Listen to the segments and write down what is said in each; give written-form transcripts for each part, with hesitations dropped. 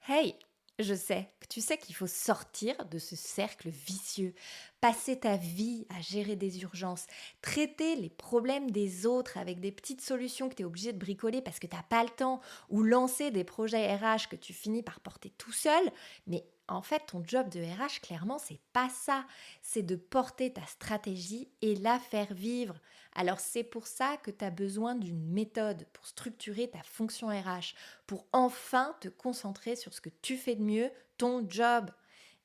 Hey, je sais que tu sais qu'il faut sortir de ce cercle vicieux, passer ta vie à gérer des urgences, traiter les problèmes des autres avec des petites solutions que tu es obligé de bricoler parce que tu n'as pas le temps, ou lancer des projets RH que tu finis par porter tout seul. Mais en fait, ton job de RH, clairement, c'est pas ça. C'est de porter ta stratégie et la faire vivre. Alors c'est pour ça que tu as besoin d'une méthode pour structurer ta fonction RH, pour enfin te concentrer sur ce que tu fais de mieux, ton job.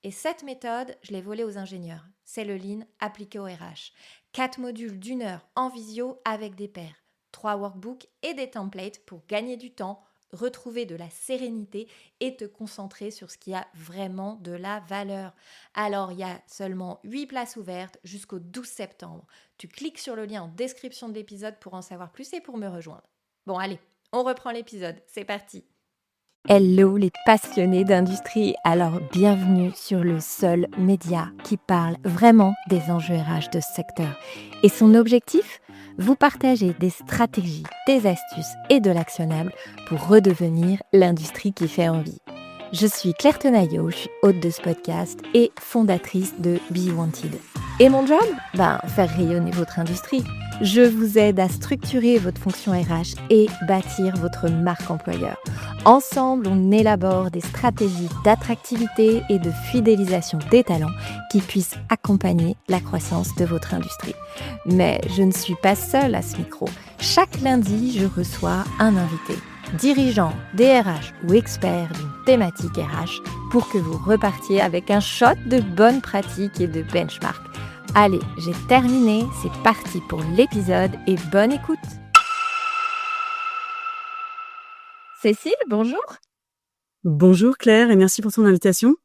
Et cette méthode, je l'ai volée aux ingénieurs. C'est le Lean appliqué au RH. 4 modules d'une heure en visio avec des pairs. 3 workbooks et des templates pour gagner du temps, retrouver de la sérénité et te concentrer sur ce qui a vraiment de la valeur. Alors, il y a seulement 8 places ouvertes jusqu'au 12 septembre. Tu cliques sur le lien en description de l'épisode pour en savoir plus et pour me rejoindre. Bon, allez, on reprend l'épisode. C'est parti. Hello les passionnés d'industrie, alors bienvenue sur le seul média qui parle vraiment des enjeux RH de ce secteur. Et son objectif, vous partager des stratégies, des astuces et de l'actionnable pour redevenir l'industrie qui fait envie. Je suis Claire Tenaillot, je suis hôte de ce podcast et fondatrice de Be Wanted. Et mon job, faire rayonner votre industrie. Je vous aide à structurer votre fonction RH et bâtir votre marque employeur. Ensemble, on élabore des stratégies d'attractivité et de fidélisation des talents qui puissent accompagner la croissance de votre industrie. Mais je ne suis pas seule à ce micro. Chaque lundi, je reçois un invité, dirigeant, DRH ou expert d'une thématique RH, pour que vous repartiez avec un shot de bonnes pratiques et de benchmark. Allez, j'ai terminé, c'est parti pour l'épisode et bonne écoute. Cécile, bonjour. Bonjour Claire et merci pour ton invitation.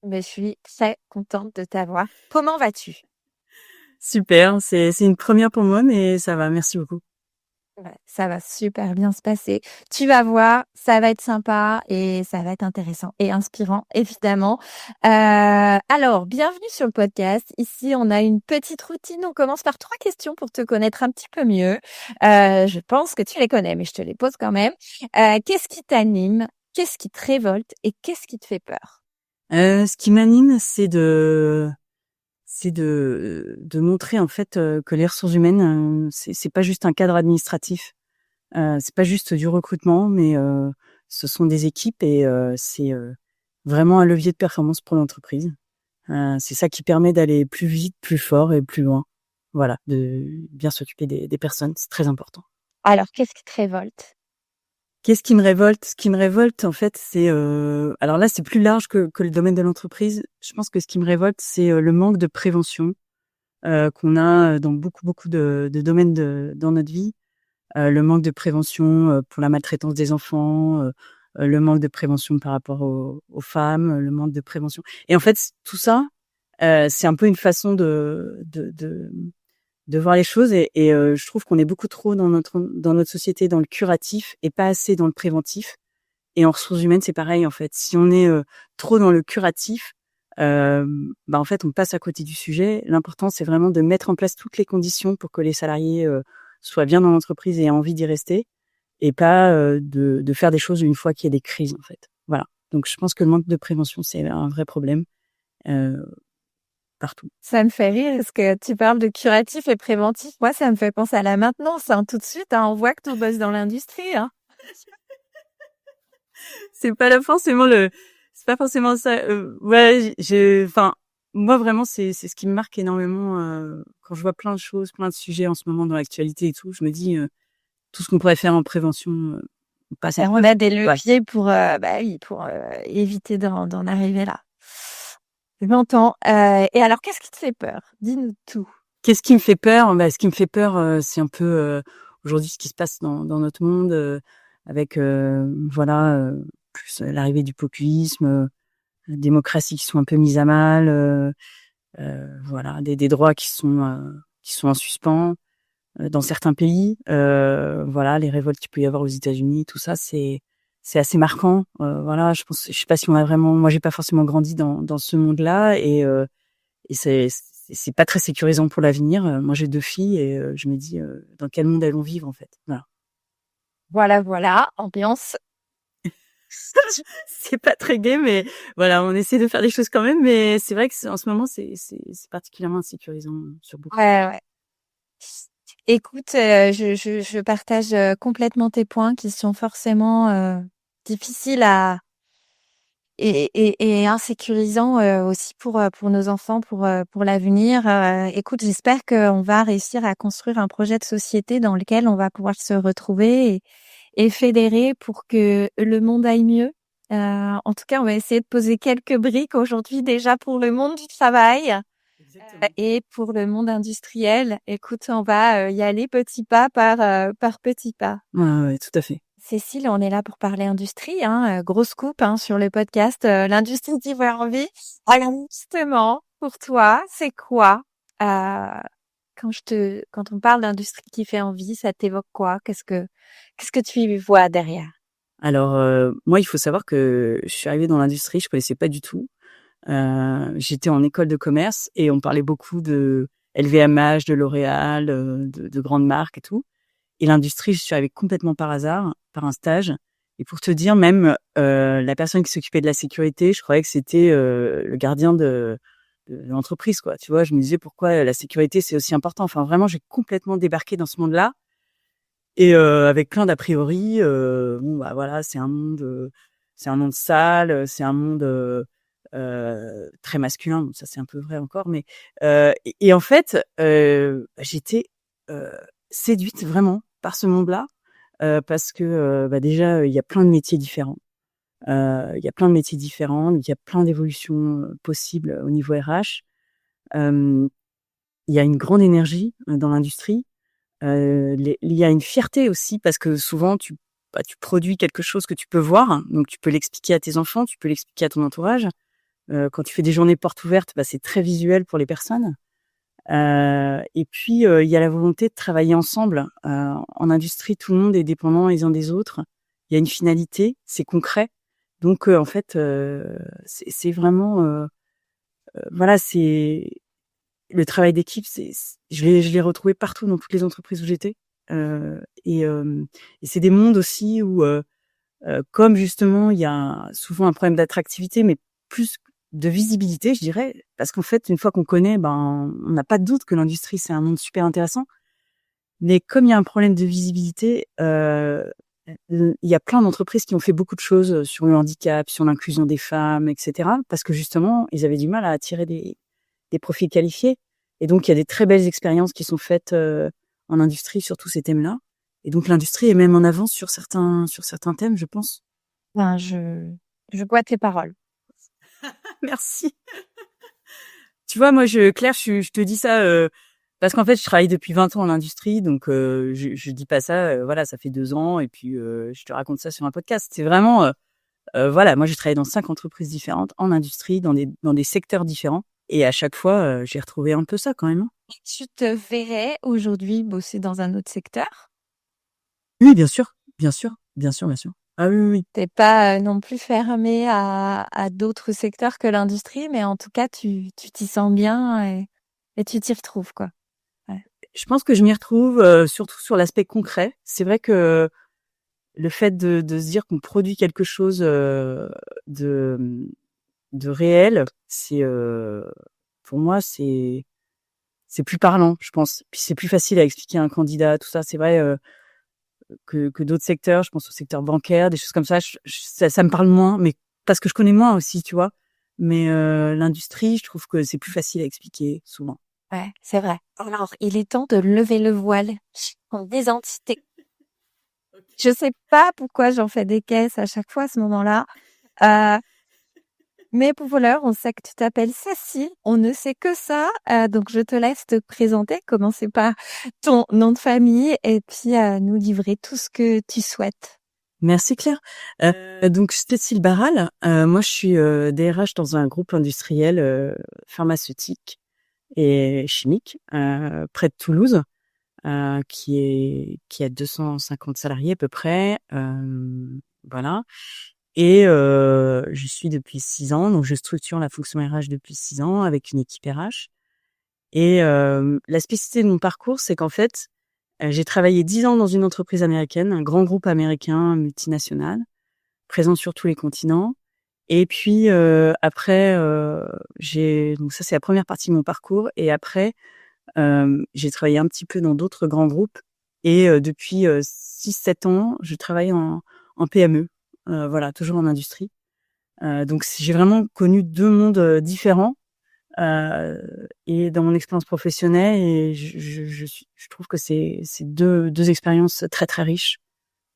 Je suis très contente de t'avoir. Comment vas-tu? Super, c'est une première pour moi, mais ça va, merci beaucoup. Ouais, ça va super bien se passer. Tu vas voir, ça va être sympa et ça va être intéressant et inspirant, évidemment. Alors, bienvenue sur le podcast. Ici, on a une petite routine. On commence par 3 questions pour te connaître un petit peu mieux. Je pense que tu les connais, mais je te les pose quand même. Qu'est-ce qui t'anime? Qu'est-ce qui te révolte? Et qu'est-ce qui te fait peur? Ce qui m'anime, c'est de montrer en fait que les ressources humaines, c'est pas juste un cadre administratif, c'est pas juste du recrutement, mais ce sont des équipes et c'est vraiment un levier de performance pour l'entreprise. C'est ça qui permet d'aller plus vite, plus fort et plus loin. Voilà, de bien s'occuper des personnes, c'est très important. Alors, qu'est-ce qui te révolte? Qu'est-ce qui me révolte? Ce qui me révolte, en fait, c'est alors là, c'est plus large que le domaine de l'entreprise. Je pense que ce qui me révolte, c'est le manque de prévention qu'on a dans beaucoup de domaines dans notre vie. Le manque de prévention pour la maltraitance des enfants, le manque de prévention par rapport aux femmes, le manque de prévention. Et en fait, tout ça, c'est un peu une façon de voir les choses et je trouve qu'on est beaucoup trop dans notre société dans le curatif et pas assez dans le préventif. Et en ressources humaines, c'est pareil en fait. Si on est trop dans le curatif, en fait, on passe à côté du sujet. L'important, c'est vraiment de mettre en place toutes les conditions pour que les salariés soient bien dans l'entreprise et aient envie d'y rester, et pas de faire des choses une fois qu'il y a des crises en fait. Voilà. Donc, je pense que le manque de prévention, c'est un vrai problème partout. Ça me fait rire parce que tu parles de curatif et préventif. Moi, ça me fait penser à la maintenance, hein, tout de suite. Hein, on voit que tu bosses dans l'industrie. Hein. C'est pas forcément ça. Ouais, enfin, moi vraiment, c'est ce qui me marque énormément quand je vois plein de choses, plein de sujets en ce moment dans l'actualité et tout. Je me dis tout ce qu'on pourrait faire en prévention, on passe à Et on côté. a des Ouais. leviers pour, pour éviter d'en arriver là. J'entends. Et alors, qu'est-ce qui te fait peur? Dis-nous tout. Qu'est-ce qui me fait peur? Ce qui me fait peur, c'est un peu aujourd'hui ce qui se passe dans notre monde avec voilà plus l'arrivée du populisme, la démocratie qui sont un peu mises à mal. Voilà, des droits qui sont en suspens dans certains pays. Voilà, les révoltes qu'il peut y avoir aux États-Unis, tout ça, c'est assez marquant. Voilà, je sais pas si on a vraiment, moi j'ai pas forcément grandi dans ce monde-là et c'est pas très sécurisant pour l'avenir. Moi j'ai 2 filles et je me dis dans quel monde elles vont vivre en fait. Voilà. Voilà, ambiance. C'est pas très gai, mais voilà, on essaie de faire des choses quand même. Mais c'est vrai que en ce moment, c'est particulièrement insécurisant sur beaucoup. Ouais, ouais. Écoute, je partage complètement tes points qui sont forcément difficiles à et insécurisants aussi pour nos enfants, pour l'avenir. Écoute, j'espère qu'on va réussir à construire un projet de société dans lequel on va pouvoir se retrouver et fédérer pour que le monde aille mieux. En tout cas, on va essayer de poser quelques briques aujourd'hui déjà pour le monde du travail. Exactement. Et pour le monde industriel, écoute, on va y aller petit pas par petit pas. Ouais, ouais, tout à fait. Cécile, on est là pour parler industrie, hein, grosse coupe hein, sur le podcast L'industrie qui fait envie. Alors justement, pour toi, c'est quoi quand on parle d'industrie qui fait envie, ça t'évoque quoi? Qu'est-ce que tu y vois derrière? Alors, moi, il faut savoir que je suis arrivée dans l'industrie, je connaissais pas du tout. J'étais en école de commerce et on parlait beaucoup de LVMH, de L'Oréal, de grandes marques et tout. Et l'industrie, je suis arrivée complètement par hasard, par un stage. Et pour te dire, même la personne qui s'occupait de la sécurité, je croyais que c'était le gardien de l'entreprise, quoi. Tu vois, je me disais pourquoi la sécurité c'est aussi important. Enfin, vraiment, j'ai complètement débarqué dans ce monde-là et avec plein d'a priori. Bon, bah voilà, c'est un monde sale, c'est un monde très masculin. Bon, ça, c'est un peu vrai encore, mais et en fait, j'étais séduite vraiment par ce monde-là parce que bah déjà, il y a plein de métiers différents. Il y a plein de métiers différents, il y a plein d'évolutions possibles au niveau RH. Hem, il y a une grande énergie dans l'industrie. Il y a une fierté aussi parce que souvent tu produis quelque chose que tu peux voir, donc tu peux l'expliquer à tes enfants, tu peux l'expliquer à ton entourage. Quand tu fais des journées portes ouvertes, bah, c'est très visuel pour les personnes. Et puis, il y a la volonté de travailler ensemble. En industrie, tout le monde est dépendant les uns des autres. Il y a une finalité, c'est concret. Donc, en fait, c'est vraiment, voilà, c'est le travail d'équipe, je l'ai retrouvé partout dans toutes les entreprises où j'étais. Et c'est des mondes aussi où, comme justement il y a souvent un problème d'attractivité, mais plus de visibilité, je dirais, parce qu'en fait, une fois qu'on connaît, ben, on n'a pas de doute que l'industrie, c'est un monde super intéressant. Mais comme il y a un problème de visibilité, il y a plein d'entreprises qui ont fait beaucoup de choses sur le handicap, sur l'inclusion des femmes, et cetera, parce que justement, ils avaient du mal à attirer des profils qualifiés. Et donc, il y a des très belles expériences qui sont faites en industrie sur tous ces thèmes-là. Et donc, l'industrie est même en avance sur certains thèmes, je pense. Ben, je bois tes paroles. Merci. Tu vois, moi, Claire, je te dis ça parce qu'en fait, je travaille depuis 20 ans en industrie, donc je dis pas ça. Voilà, ça fait 2 ans, et puis je te raconte ça sur un podcast. C'est vraiment, voilà, moi, j'ai travaillé dans 5 entreprises différentes en industrie, dans des secteurs différents, et à chaque fois, j'ai retrouvé un peu ça quand même. Hein. Tu te verrais aujourd'hui bosser dans un autre secteur? Oui, bien sûr, bien sûr, bien sûr, bien sûr. Ah oui, oui, oui. T'es pas non plus fermé à d'autres secteurs que l'industrie, mais en tout cas, tu t'y sens bien et tu t'y retrouves, quoi. Ouais. Je pense que je m'y retrouve surtout sur l'aspect concret. C'est vrai que le fait de se dire qu'on produit quelque chose de de réel, pour moi c'est plus parlant, je pense. Puis c'est plus facile à expliquer à un candidat, tout ça. C'est vrai que d'autres secteurs, je pense au secteur bancaire, des choses comme ça, ça me parle moins, mais parce que je connais moins aussi, tu vois. Mais l'industrie, je trouve que c'est plus facile à expliquer souvent. Ouais, c'est vrai. Alors, il est temps de lever le voile sur des entités. Je sais pas pourquoi j'en fais des caisses à chaque fois à ce moment-là. Euh, mais pour l'heure, on sait que tu t'appelles Cécile. On ne sait que ça. Donc, je te laisse te présenter, commencer par ton nom de famille et puis nous livrer tout ce que tu souhaites. Merci Claire. Donc Cécile Barral, moi je suis DRH dans un groupe industriel pharmaceutique et chimique près de Toulouse, qui a 250 salariés à peu près, voilà. Et je suis depuis 6 ans, donc je structure la fonction RH depuis 6 ans avec une équipe RH. Et la spécificité de mon parcours, c'est qu'en fait, j'ai travaillé 10 ans dans une entreprise américaine, un grand groupe américain multinational, présent sur tous les continents. Et puis après, donc ça c'est la première partie de mon parcours. Et après, j'ai travaillé un petit peu dans d'autres grands groupes. Et depuis 6-7 ans, je travaille en PME, voilà, toujours en industrie. Donc j'ai vraiment connu 2 mondes différents. Et dans mon expérience professionnelle, et je trouve que c'est deux expériences très très riches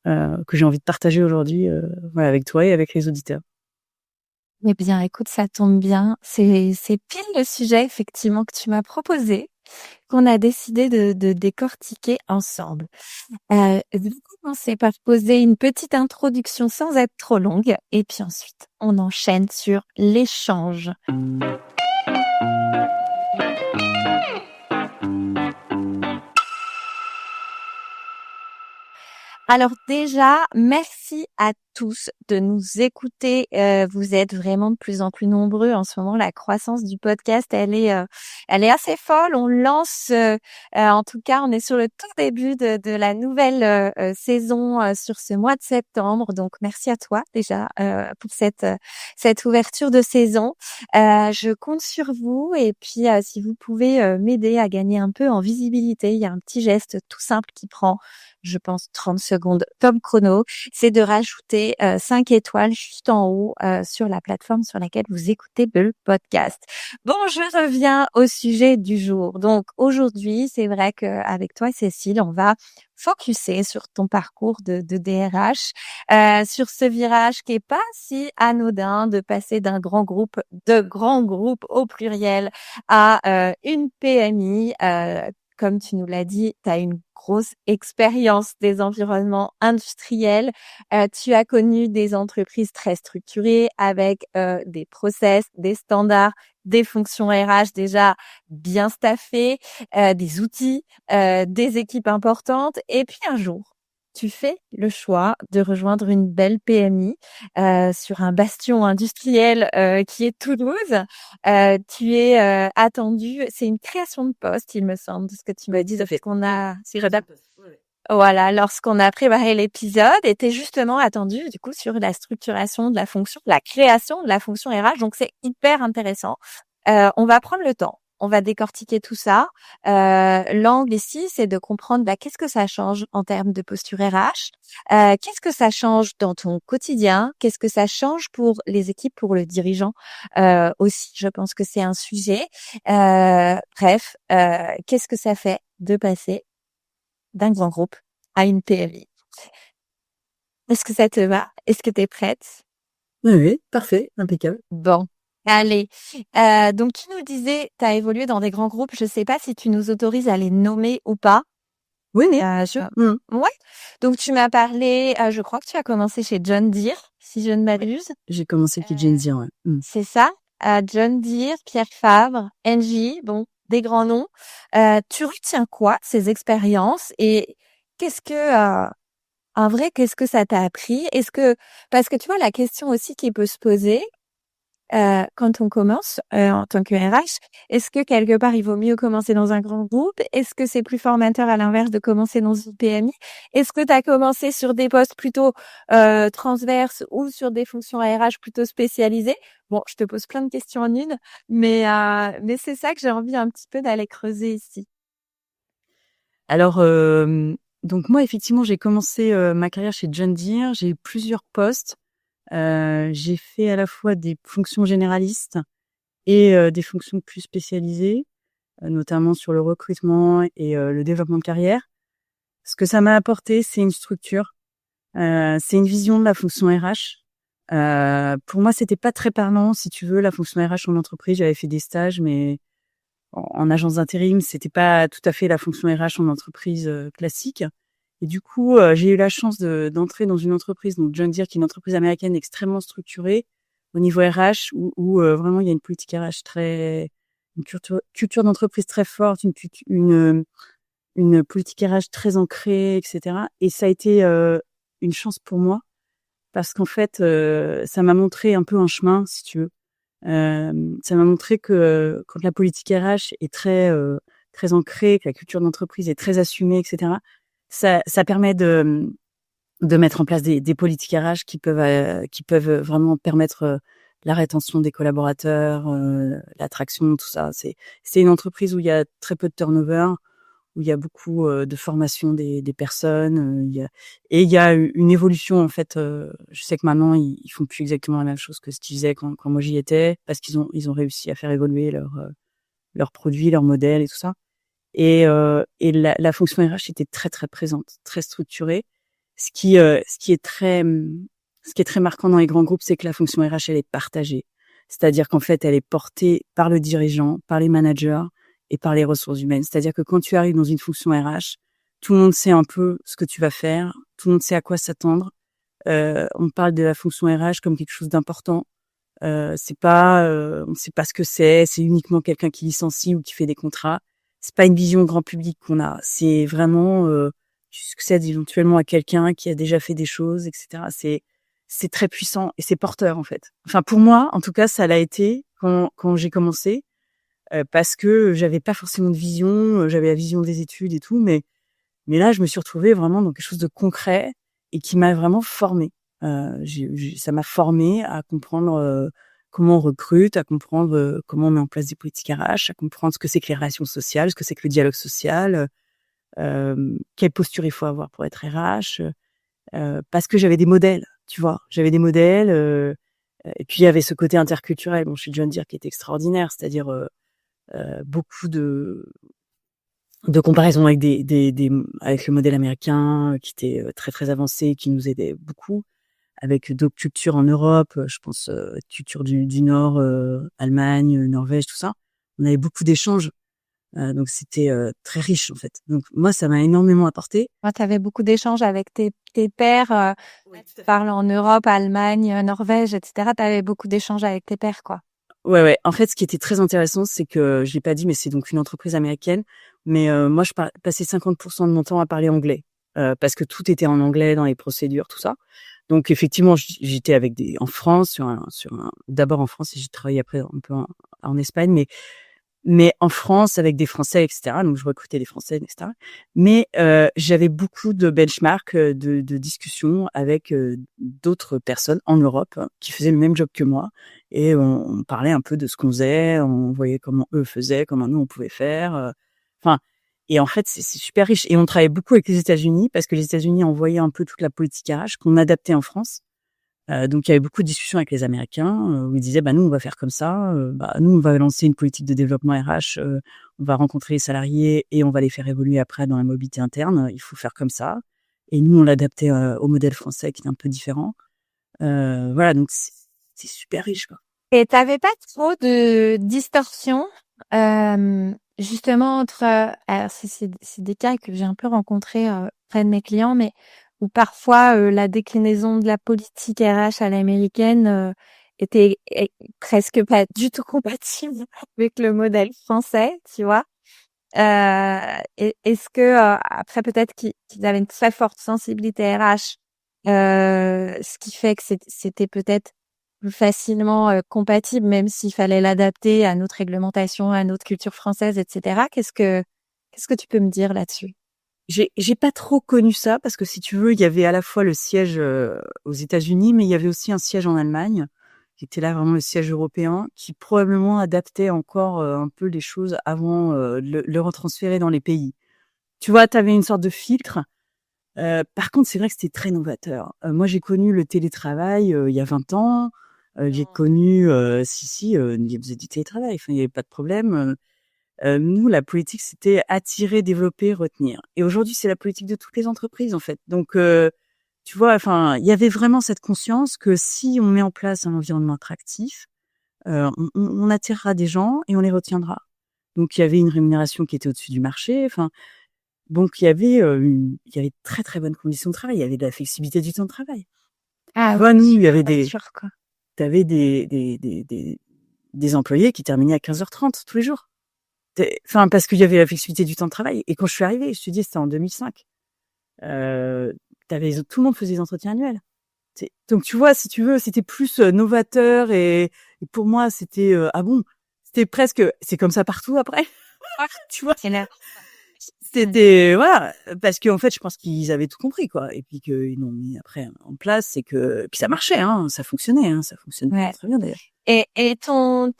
que j'ai envie de partager aujourd'hui, voilà, avec toi et avec les auditeurs. Eh bien, écoute, ça tombe bien. C'est pile le sujet, effectivement, que tu m'as proposé, qu'on a décidé de décortiquer ensemble. Je vais commencer par poser une petite introduction sans être trop longue, et puis ensuite, on enchaîne sur l'échange. Alors déjà, merci à tous de nous écouter. Vous êtes vraiment de plus en plus nombreux en ce moment. La croissance du podcast, elle est assez folle. On lance, en tout cas, on est sur le tout début de la nouvelle saison sur ce mois de septembre. Donc merci à toi déjà pour cette ouverture de saison. Je compte sur vous et puis si vous pouvez m'aider à gagner un peu en visibilité, il y a un petit geste tout simple qui prend, je pense, 30 secondes top chrono, c'est de rajouter 5 étoiles juste en haut sur la plateforme sur laquelle vous écoutez le podcast. Bon, je reviens au sujet du jour. Donc aujourd'hui, c'est vrai qu'avec toi, Cécile, on va focuser sur ton parcours de DRH, sur ce virage qui est pas si anodin de passer d'un grand groupe, de grands groupes au pluriel, à une PMI. Comme tu nous l'as dit, tu as une grosse expérience des environnements industriels. Tu as connu des entreprises très structurées avec des process, des standards, des fonctions RH déjà bien staffées, des outils, des équipes importantes. Et puis un jour, tu fais le choix de rejoindre une belle PMI sur un bastion industriel qui est Toulouse. Tu es attendu. C'est une création de poste, il me semble, de ce que tu me dis. Qu'on a. Voilà, lorsqu'on a préparé l'épisode, était justement attendu du coup sur la structuration de la fonction, la création de la fonction RH. Donc c'est hyper intéressant. On va prendre le temps. On va décortiquer tout ça. L'angle ici, c'est de comprendre qu'est-ce que ça change en termes de posture RH, qu'est-ce que ça change dans ton quotidien, qu'est-ce que ça change pour les équipes, pour le dirigeant aussi. Je pense que c'est un sujet. Bref, qu'est-ce que ça fait de passer d'un grand groupe à une PMI? Est-ce que ça te va? Est-ce que tu es prête? Oui, parfait, impeccable. Bon. Allez, donc tu nous disais, tu as évolué dans des grands groupes. Je sais pas si tu nous autorises à les nommer ou pas. Oui, sûr. Ouais. Donc tu m'as parlé, je crois que tu as commencé chez John Deere, si je ne m'abuse. J'ai commencé chez John Deere, ouais. C'est ça, John Deere, Pierre Fabre, Engie, bon, des grands noms. Tu retiens quoi de ces expériences et qu'est-ce que en vrai, qu'est-ce que ça t'a appris? Parce que tu vois la question aussi qui peut se poser quand on commence en tant que RH, est-ce que quelque part il vaut mieux commencer dans un grand groupe? Est-ce que c'est plus formateur à l'inverse de commencer dans une PMI? Est-ce que tu as commencé sur des postes plutôt transverses ou sur des fonctions RH plutôt spécialisées? Bon, je te pose plein de questions en une, mais c'est ça que j'ai envie un petit peu d'aller creuser ici. Alors, donc moi, effectivement, j'ai commencé ma carrière chez John Deere. J'ai eu plusieurs postes. J'ai fait à la fois des fonctions généralistes et des fonctions plus spécialisées, notamment sur le recrutement et le développement de carrière. Ce que ça m'a apporté, c'est une structure, c'est une vision de la fonction RH. Pour moi, c'était pas très parlant, si tu veux, la fonction RH en entreprise. J'avais fait des stages, mais en agence d'intérim, c'était pas tout à fait la fonction RH en entreprise classique. Et du coup, j'ai eu la chance d'entrer dans une entreprise, donc John Deere, qui est une entreprise américaine extrêmement structurée au niveau RH, où vraiment il y a une politique RH une culture d'entreprise très forte, une politique RH très ancrée, etc. Et ça a été une chance pour moi parce qu'en fait, ça m'a montré un peu un chemin, si tu veux. Ça m'a montré que quand la politique RH est très ancrée, que la culture d'entreprise est très assumée, etc., ça permet de mettre en place des politiques RH qui peuvent vraiment permettre la rétention des collaborateurs, l'attraction, tout ça. C'est une entreprise où il y a très peu de turnover, où il y a beaucoup de formation des personnes. Il y a une évolution en fait. Je sais que maintenant ils font plus exactement la même chose que ce qu'ils faisaient quand moi j'y étais, parce qu'ils ont réussi à faire évoluer leurs produits, leurs modèles et tout ça. Et la fonction RH était très très présente, très structurée. Ce qui est très marquant dans les grands groupes, c'est que la fonction RH, elle est partagée. C'est-à-dire qu'en fait, elle est portée par le dirigeant, par les managers et par les ressources humaines. C'est-à-dire que quand tu arrives dans une fonction RH, tout le monde sait un peu ce que tu vas faire, tout le monde sait à quoi s'attendre. On parle de la fonction RH comme quelque chose d'important. On sait pas ce que c'est uniquement quelqu'un qui licencie ou qui fait des contrats. C'est pas une vision grand public qu'on a. C'est vraiment tu succèdes éventuellement à quelqu'un qui a déjà fait des choses, etc. C'est très puissant et c'est porteur en fait. Enfin pour moi, en tout cas, ça l'a été quand j'ai commencé parce que j'avais pas forcément de vision, j'avais la vision des études et tout, mais là je me suis retrouvée vraiment dans quelque chose de concret et qui m'a vraiment formée. Ça m'a formée à comprendre comment on recrute, à comprendre comment on met en place des politiques RH, à comprendre ce que c'est que les relations sociales, ce que c'est que le dialogue social, quelle posture il faut avoir pour être RH, parce que j'avais des modèles, tu vois. J'avais des modèles, et puis il y avait ce côté interculturel, bon, je suis déjà de dire, qui était extraordinaire, c'est-à-dire beaucoup de comparaisons avec avec le modèle américain qui était très très avancé, qui nous aidait beaucoup, avec d'autres cultures en Europe, je pense culture du Nord, Allemagne, Norvège, tout ça. On avait beaucoup d'échanges, donc c'était très riche en fait. Donc moi, ça m'a énormément apporté. Moi, tu avais beaucoup d'échanges avec tes pairs, Oui, tout à fait. parlant en Europe, Allemagne, Norvège, etc. Tu avais beaucoup d'échanges avec tes pairs, quoi. Ouais. En fait, ce qui était très intéressant, c'est que je l'ai pas dit, mais c'est donc une entreprise américaine. Mais moi, je passais 50% de mon temps à parler anglais, parce que tout était en anglais dans les procédures, tout ça. Donc effectivement, j'étais avec en France d'abord en France et j'ai travaillé après un peu en Espagne, mais en France avec des Français, etc. Donc je recrutais des Français, etc. Mais j'avais beaucoup de benchmarks, de discussions avec d'autres personnes en Europe qui faisaient le même job que moi, et on parlait un peu de ce qu'on faisait, on voyait comment eux faisaient, comment nous on pouvait faire. Enfin, et en fait c'est super riche. Et on travaillait beaucoup avec les États-Unis parce que les États-Unis envoyaient un peu toute la politique RH qu'on adaptait en France. Donc il y avait beaucoup de discussions avec les Américains où ils disaient nous on va faire comme ça, nous on va lancer une politique de développement RH, on va rencontrer les salariés et on va les faire évoluer après dans la mobilité interne, il faut faire comme ça. Et nous on l'adaptait au modèle français qui est un peu différent. Voilà, donc c'est super riche quoi. Et t'avais pas trop de distorsion, justement entre, alors c'est des cas que j'ai un peu rencontrés près de mes clients, mais où parfois la déclinaison de la politique RH à l'américaine presque pas du tout compatible avec le modèle français, tu vois. Est-ce que après peut-être qu'ils avaient une très forte sensibilité RH, ce qui fait que c'était peut-être plus facilement compatible, même s'il fallait l'adapter à notre réglementation, à notre culture française, etc. Qu'est-ce que tu peux me dire là-dessus? J'ai pas trop connu ça parce que si tu veux, il y avait à la fois le siège aux États-Unis, mais il y avait aussi un siège en Allemagne, qui était là vraiment le siège européen, qui probablement adaptait encore un peu les choses avant de le retransférer dans les pays. Tu vois, tu avais une sorte de filtre. Par contre, c'est vrai que c'était très novateur. Moi, j'ai connu le télétravail il y a 20 ans. J'ai connu, il faisait du télétravail, enfin, il n'y avait pas de problème. Nous, la politique, c'était attirer, développer, retenir. Et aujourd'hui, c'est la politique de toutes les entreprises, en fait. Donc, tu vois, enfin, il y avait vraiment cette conscience que si on met en place un environnement attractif, on attirera des gens et on les retiendra. Donc, il y avait une rémunération qui était au-dessus du marché. Enfin, donc il y avait très très bonnes conditions de travail. Il y avait de la flexibilité du temps de travail. Ah Tu vois, nous, il y avait t'avais des employés qui terminaient à 15h30 tous les jours. Enfin, parce qu'il y avait la flexibilité du temps de travail. Et quand je suis arrivée, je te dis, c'était en 2005. Tout le monde faisait des entretiens annuels. Donc tu vois, si tu veux, c'était plus novateur et pour moi, c'était ah bon, c'était presque, c'est comme ça partout après. Tu vois, C'était voilà, parce qu'en fait, je pense qu'ils avaient tout compris, quoi, et puis qu'ils l'ont mis après en place, et puis ça marchait, hein, ça fonctionnait, ça fonctionne Ouais. très bien d'ailleurs. Et ton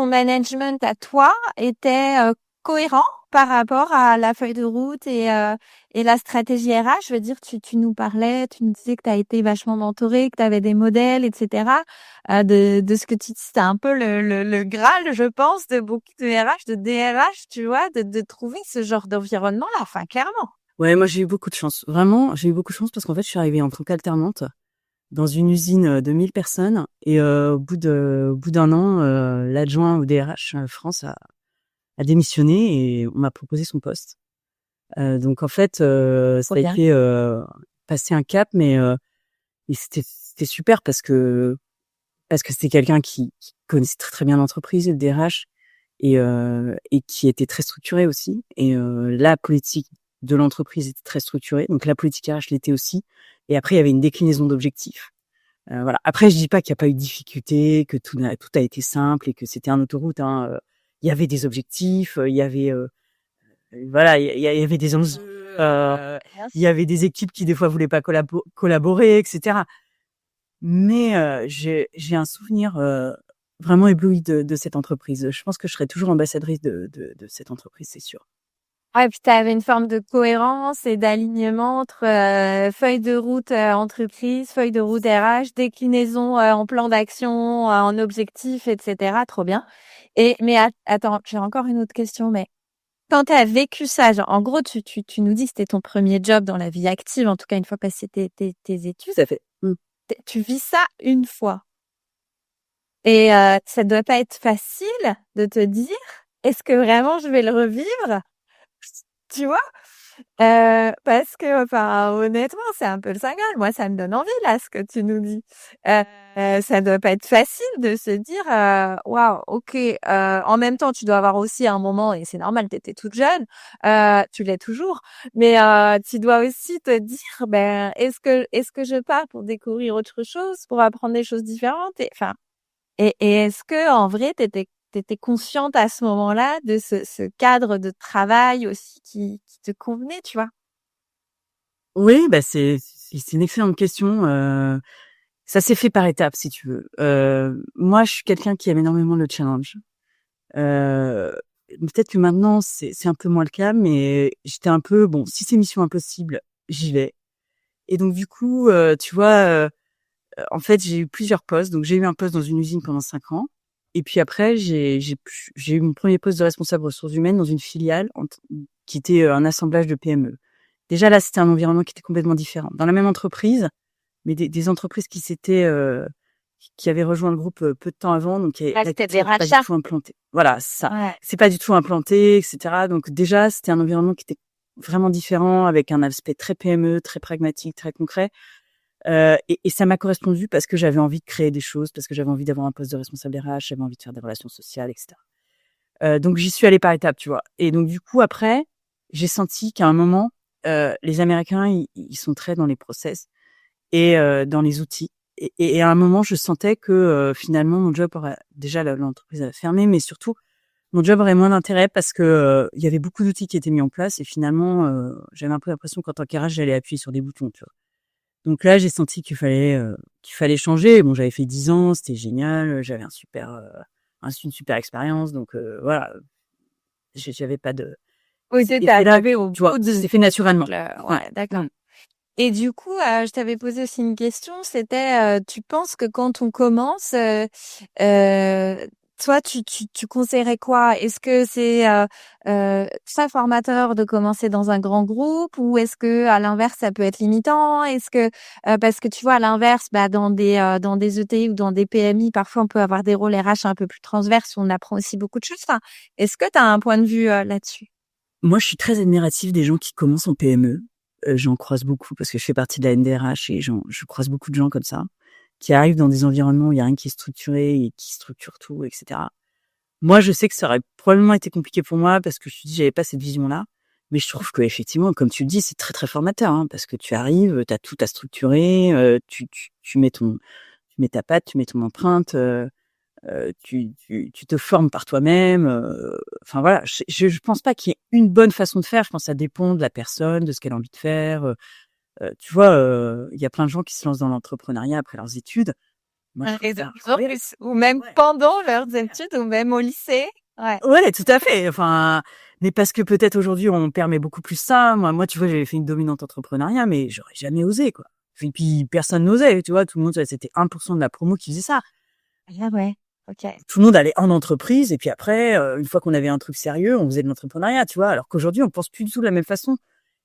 management à toi était cohérent par rapport à la feuille de route et la stratégie RH? Je veux dire, tu nous parlais, tu nous disais que tu as été vachement mentorée, que tu avais des modèles, etc. De ce que tu dis, c'était un peu le Graal, je pense, de beaucoup de RH, de DRH, tu vois, de trouver ce genre d'environnement-là, enfin, clairement. Ouais, moi, j'ai eu beaucoup de chance. Vraiment, j'ai eu beaucoup de chance parce qu'en fait, je suis arrivée en tant qu'alternante dans une usine de 1000 personnes, et au bout d'un an, l'adjoint au DRH France a démissionné et on m'a proposé son poste. Donc en fait, Trop ça a bien. été passer un cap, mais et c'était super parce que c'était quelqu'un qui connaissait très très bien l'entreprise, le DRH, et qui était très structuré aussi. Et la politique de l'entreprise était très structurée, donc la politique RH l'était aussi. Et après, il y avait une déclinaison d'objectifs. Voilà. Après, je dis pas qu'il n'y a pas eu de difficulté, que tout a été simple et que c'était un autoroute, hein. Il y avait des objectifs, il y avait voilà, il y avait des enjeux, il y avait des équipes qui des fois voulaient pas collaborer, etc. Mais j'ai un souvenir vraiment ébloui de cette entreprise. Je pense que je serai toujours ambassadrice de cette entreprise, c'est sûr. Ouais, puis tu avais une forme de cohérence et d'alignement entre feuille de route entreprise, feuille de route RH, déclinaison en plan d'action, en objectif, etc. Trop bien. Mais attends, j'ai encore une autre question. Mais quand tu as vécu ça, genre, en gros, tu nous dis que c'était ton premier job dans la vie active, en tout cas une fois passé tes études. Tout à fait. Tu vis ça une fois. Et ça doit pas être facile de te dire, est-ce que vraiment je vais le revivre? Tu vois? Parce que, enfin, honnêtement, c'est un peu le Saint Graal. Moi, ça me donne envie, là, ce que tu nous dis. Ça doit pas être facile de se dire, waouh, ok. En même temps, tu dois avoir aussi un moment, et c'est normal, tu étais toute jeune, tu l'es toujours, mais tu dois aussi te dire, ben, est-ce que je pars pour découvrir autre chose, pour apprendre des choses différentes? Et est-ce que en vrai, t'étais consciente à ce moment-là de ce cadre de travail aussi qui te convenait, tu vois? Oui, bah c'est une excellente question. Ça s'est fait par étapes, si tu veux. Moi, je suis quelqu'un qui aime énormément le challenge. Euh, Peut-être que maintenant c'est un peu moins le cas, mais j'étais un peu bon. Si c'est mission impossible, j'y vais. Et donc du coup, tu vois, en fait, j'ai eu plusieurs postes. Donc j'ai eu un poste dans une usine pendant 5 ans, et puis après j'ai eu mon premier poste de responsable ressources humaines dans une filiale qui était un assemblage de PME. Déjà là, c'était un environnement qui était complètement différent. Dans la même entreprise, mais des entreprises qui avaient rejoint le groupe peu de temps avant, donc Ouais, la c'était des culture n'est pas du rachats. tout implantée. Voilà, c'est ça. Ouais. C'est pas du tout implanté, etc. Donc déjà, c'était un environnement qui était vraiment différent, avec un aspect très PME, très pragmatique, très concret. Et ça m'a correspondu parce que j'avais envie de créer des choses, parce que j'avais envie d'avoir un poste de responsable RH, j'avais envie de faire des relations sociales, etc. Donc j'y suis allée par étapes, tu vois. Et donc du coup, après, j'ai senti qu'à un moment, les Américains, ils sont très dans les process et dans les outils. Et à un moment, je sentais que finalement, mon job aurait déjà l'entreprise a fermé, mais surtout, mon job aurait moins d'intérêt parce que il y avait beaucoup d'outils qui étaient mis en place, et finalement, j'avais un peu l'impression qu'en tant qu'RH, j'allais appuyer sur des boutons, tu vois. Donc là, j'ai senti qu'il fallait changer. Bon, j'avais fait 10 ans, c'était génial, j'avais une super expérience, donc voilà, j'avais pas de Oui, tu cet étais effet-là, arrivée au tu vois, bout de c'est fait naturellement. Ouais. ouais, d'accord. Et du coup, je t'avais posé aussi une question, c'était, tu penses que quand on commence, toi, tu conseillerais quoi? Est-ce que c'est très formateur de commencer dans un grand groupe, ou est-ce que à l'inverse, ça peut être limitant? Est-ce que parce que tu vois, à l'inverse, bah, dans des ETI ou dans des PMI, parfois, on peut avoir des rôles RH un peu plus transverses où on apprend aussi beaucoup de choses. Enfin, est-ce que tu as un point de vue là-dessus? Moi, je suis très admirative des gens qui commencent en PME. J'en croise beaucoup parce que je fais partie de la NDRH, et je croise beaucoup de gens comme ça, qui arrivent dans des environnements où il y a rien qui est structuré et qui structure tout, etc. Moi, je sais que ça aurait probablement été compliqué pour moi parce que je te dis, j'avais pas cette vision-là. Mais je trouve que effectivement, comme tu le dis, c'est très très formateur, hein, parce que tu arrives, tu as tout à structurer, tu mets ta patte, tu mets ton empreinte. tu te formes par toi-même. Enfin voilà, je pense pas qu'il y ait une bonne façon de faire. Je pense que ça dépend de la personne, de ce qu'elle a envie de faire. Tu vois, il y a plein de gens qui se lancent dans l'entrepreneuriat après leurs études. Moi, je Et préfère. en plus, ou même Ouais. pendant leurs études, ou même au lycée. Ouais. Ouais, tout à fait. Enfin, mais parce que peut-être aujourd'hui on permet beaucoup plus ça. Moi, tu vois, j'avais fait une dominante entrepreneuriat, mais j'aurais jamais osé, quoi. Et puis personne n'osait, tu vois. Tout le monde, c'était 1% de la promo qui faisait ça. Ah ouais. Ok. Tout le monde allait en entreprise, et puis après, une fois qu'on avait un truc sérieux, on faisait de l'entrepreneuriat, tu vois. Alors qu'aujourd'hui, on pense plus du tout de la même façon.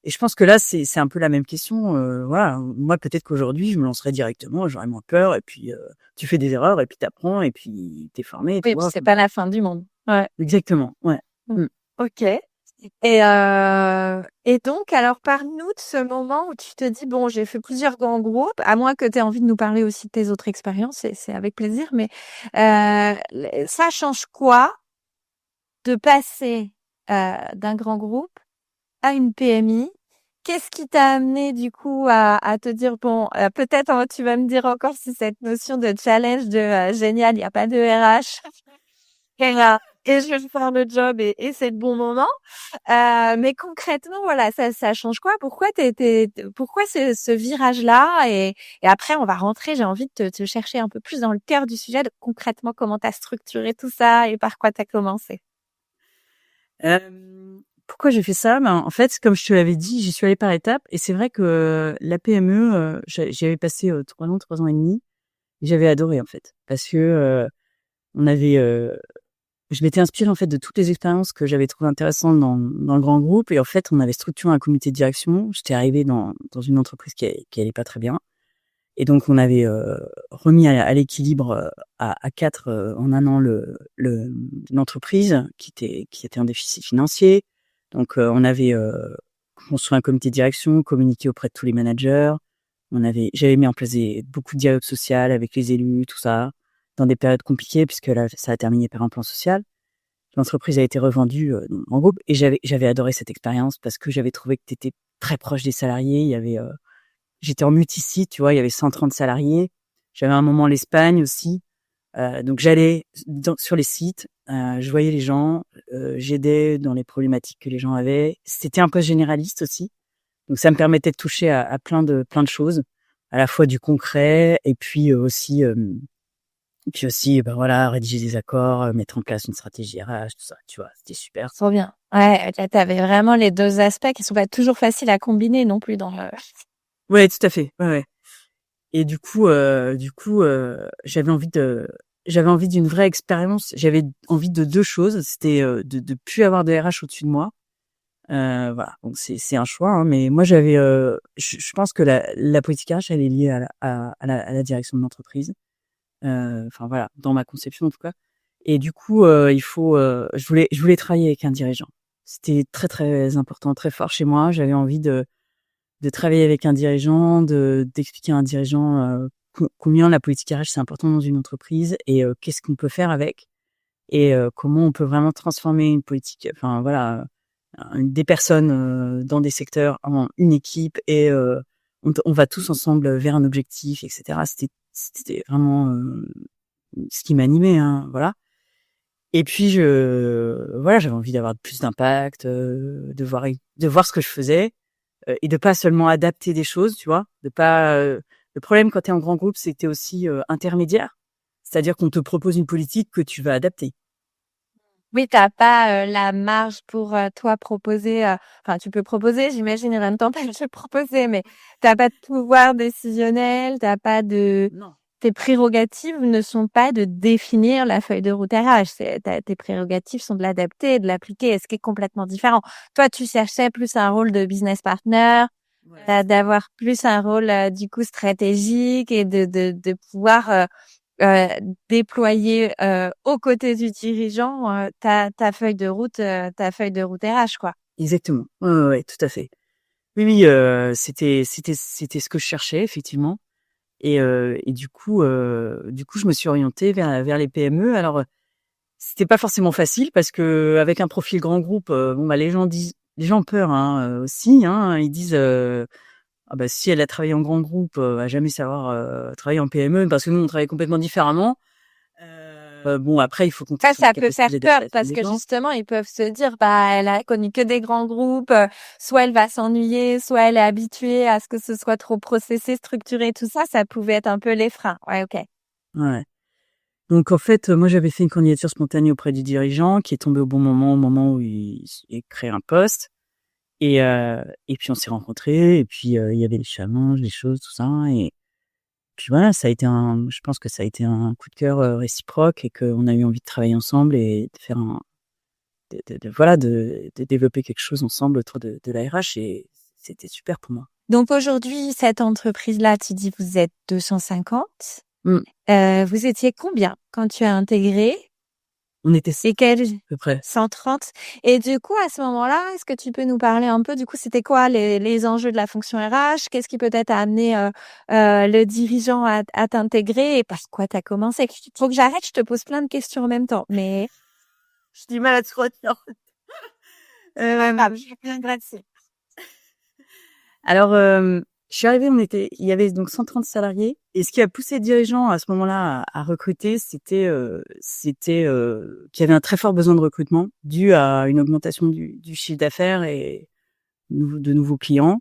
Et je pense que là, c'est un peu la même question. Voilà, moi, peut-être qu'aujourd'hui, je me lancerais directement, j'aurais moins peur, et puis tu fais des erreurs, et puis t'apprends, et puis t'es formé, tu Oui, puis vois. c'est pas la fin du monde. Ouais. Exactement, ouais. Mm. Mm. Ok. Et donc, alors, parle-nous de ce moment où tu te dis, bon, j'ai fait plusieurs grands groupes, à moins que tu aies envie de nous parler aussi de tes autres expériences, c'est avec plaisir, mais ça change quoi de passer d'un grand groupe à une PMI? Qu'est-ce qui t'a amené du coup à te dire, bon, peut-être tu vas me dire encore si cette notion de challenge de génial, il n'y a pas de RH, et je vais faire le job et c'est le bon moment. Mais concrètement, voilà, ça change quoi? Pourquoi pourquoi ce virage-là? Et après, on va rentrer. J'ai envie de te chercher un peu plus dans le cœur du sujet, de concrètement comment t'as structuré tout ça et par quoi t'as commencé. Pourquoi j'ai fait ça? Ben, en fait, comme je te l'avais dit, j'y suis allée par étapes. Et c'est vrai que la PME, j'y avais passé 3 ans et demi. Et j'avais adoré, en fait. Parce que on avait... je m'étais inspirée, en fait, de toutes les expériences que j'avais trouvées intéressantes dans le grand groupe. Et en fait, on avait structuré un comité de direction. J'étais arrivée dans une entreprise qui allait pas très bien. Et donc, on avait remis à l'équilibre à 4 en un an l'entreprise qui était en déficit financier. Donc, on avait construit un comité de direction, communiqué auprès de tous les managers. J'avais mis en place beaucoup de dialogue social avec les élus, tout ça, dans des périodes compliquées, puisque là, ça a terminé par un plan social. L'entreprise a été revendue en groupe, et j'avais adoré cette expérience parce que j'avais trouvé que tu étais très proche des salariés. J'étais en multi-site, tu vois, il y avait 130 salariés. J'avais un moment l'Espagne aussi. Donc j'allais sur les sites, je voyais les gens, j'aidais dans les problématiques que les gens avaient. C'était un poste généraliste aussi. Donc ça me permettait de toucher à plein de choses, à la fois du concret et puis aussi ben voilà, rédiger des accords, mettre en place une stratégie RH, tout ça, tu vois, c'était super. Trop bien. Ouais, là, t'avais vraiment les deux aspects qui sont pas toujours faciles à combiner non plus dans le... Ouais, tout à fait. Ouais, ouais. Et du coup, j'avais envie d'une vraie expérience. J'avais envie de 2 choses. C'était de plus avoir de RH au-dessus de moi. Voilà. Donc c'est un choix, hein, mais moi je pense que la politique RH, elle est liée à la direction de l'entreprise. Enfin voilà, dans ma conception en tout cas. Et du coup, je voulais travailler avec un dirigeant. C'était très très important, très fort chez moi. J'avais envie de travailler avec un dirigeant, d'expliquer à un dirigeant combien la politique RH c'est important dans une entreprise, et qu'est-ce qu'on peut faire avec, et comment on peut vraiment transformer une politique, enfin voilà, des personnes dans des secteurs en une équipe, et on va tous ensemble vers un objectif, etc. C'était vraiment ce qui m'animait, hein, voilà. Et puis voilà, j'avais envie d'avoir plus d'impact, de voir ce que je faisais, et de pas seulement adapter des choses, tu vois, de pas. Le problème quand tu es en grand groupe, c'est que tu es aussi intermédiaire, c'est-à-dire qu'on te propose une politique que tu vas adapter. Oui, t'as pas la marge pour toi proposer. Enfin, tu peux proposer, j'imagine, rien ne t'empêche de proposer, mais t'as pas de pouvoir décisionnel, t'as pas de. Non. Tes prérogatives ne sont pas de définir la feuille de route RH. Tes prérogatives sont de l'adapter et de l'appliquer, et ce qui est complètement différent. Toi, tu cherchais plus un rôle de business partner, Ouais. d'avoir plus un rôle du coup stratégique et de pouvoir euh, déployer aux côtés du dirigeant ta feuille de route RH, quoi. Exactement. Ouais, ouais, ouais, tout à fait. Oui, oui, c'était ce que je cherchais effectivement. Et du coup, je me suis orientée vers les PME. Alors, c'était pas forcément facile parce que avec un profil grand groupe, bon bah les gens ont peur, hein, aussi, hein. Ils disent ah bah si elle a travaillé en grand groupe, elle va jamais savoir travailler en PME, parce que nous on travaille complètement différemment. Bon, après, il faut compter Ça, sur la ça peut faire capacité peur d'adaptation parce des que gens. justement, ils peuvent se dire, bah, elle a connu que des grands groupes, soit elle va s'ennuyer, soit elle est habituée à ce que ce soit trop processé, structuré, tout ça, ça pouvait être un peu les freins. Ouais, ok. Ouais. Donc en fait, moi j'avais fait une candidature spontanée auprès du dirigeant qui est tombé au moment où il créait un poste et puis on s'est rencontrés et puis, il y avait l'échange, les choses, tout ça et puis voilà, je pense que ça a été un coup de cœur, réciproque et qu'on a eu envie de travailler ensemble et de faire voilà, de développer quelque chose ensemble autour de la RH et c'était super pour moi. Donc aujourd'hui, cette entreprise-là, tu dis vous êtes 250. Mmh. Vous étiez combien quand tu as intégré On était et quel à peu près. 130. Et du coup, à ce moment-là, est-ce que tu peux nous parler un peu, du coup, c'était quoi les enjeux de la fonction RH? Qu'est-ce qui peut-être a amené le dirigeant à t'intégrer et par quoi tu as commencé? Faut que j'arrête, je te pose plein de questions en même temps. Mais J'ai du mal à te retenir. je suis bien graciée. Alors, je suis arrivée, il y avait donc 130 salariés et ce qui a poussé les dirigeants à ce moment-là à recruter, c'était qu'il y avait un très fort besoin de recrutement dû à une augmentation du chiffre d'affaires et de nouveaux clients.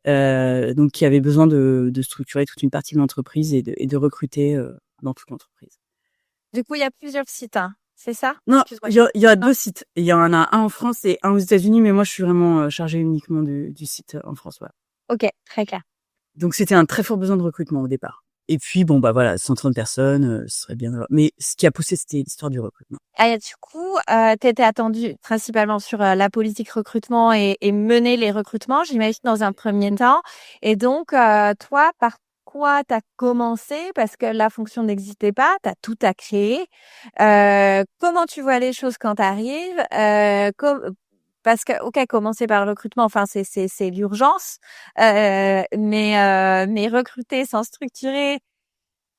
Donc il y avait besoin de structurer toute une partie de l'entreprise et de recruter, dans toute l'entreprise. Du coup, il y a plusieurs sites, hein, c'est ça? Non, Excuse-moi. il y a 2 sites. Il y en a un en France et un aux États-Unis, mais moi je suis vraiment, chargée uniquement du site, en France, voilà. Ok, très clair. Donc c'était un très fort besoin de recrutement au départ. Et puis bon bah voilà, 130 personnes, ce serait bien. Mais ce qui a poussé, c'était l'histoire du recrutement. Ah, du coup, tu étais attendue principalement sur la politique recrutement et mener les recrutements, j'imagine, dans un premier temps. Et donc, toi, par quoi tu as commencé? Parce que la fonction n'existait pas, tu as tout à créer. Comment tu vois les choses quand tu arrives? Parce que, ok, commencer par le recrutement, enfin, c'est l'urgence. Mais recruter sans structurer,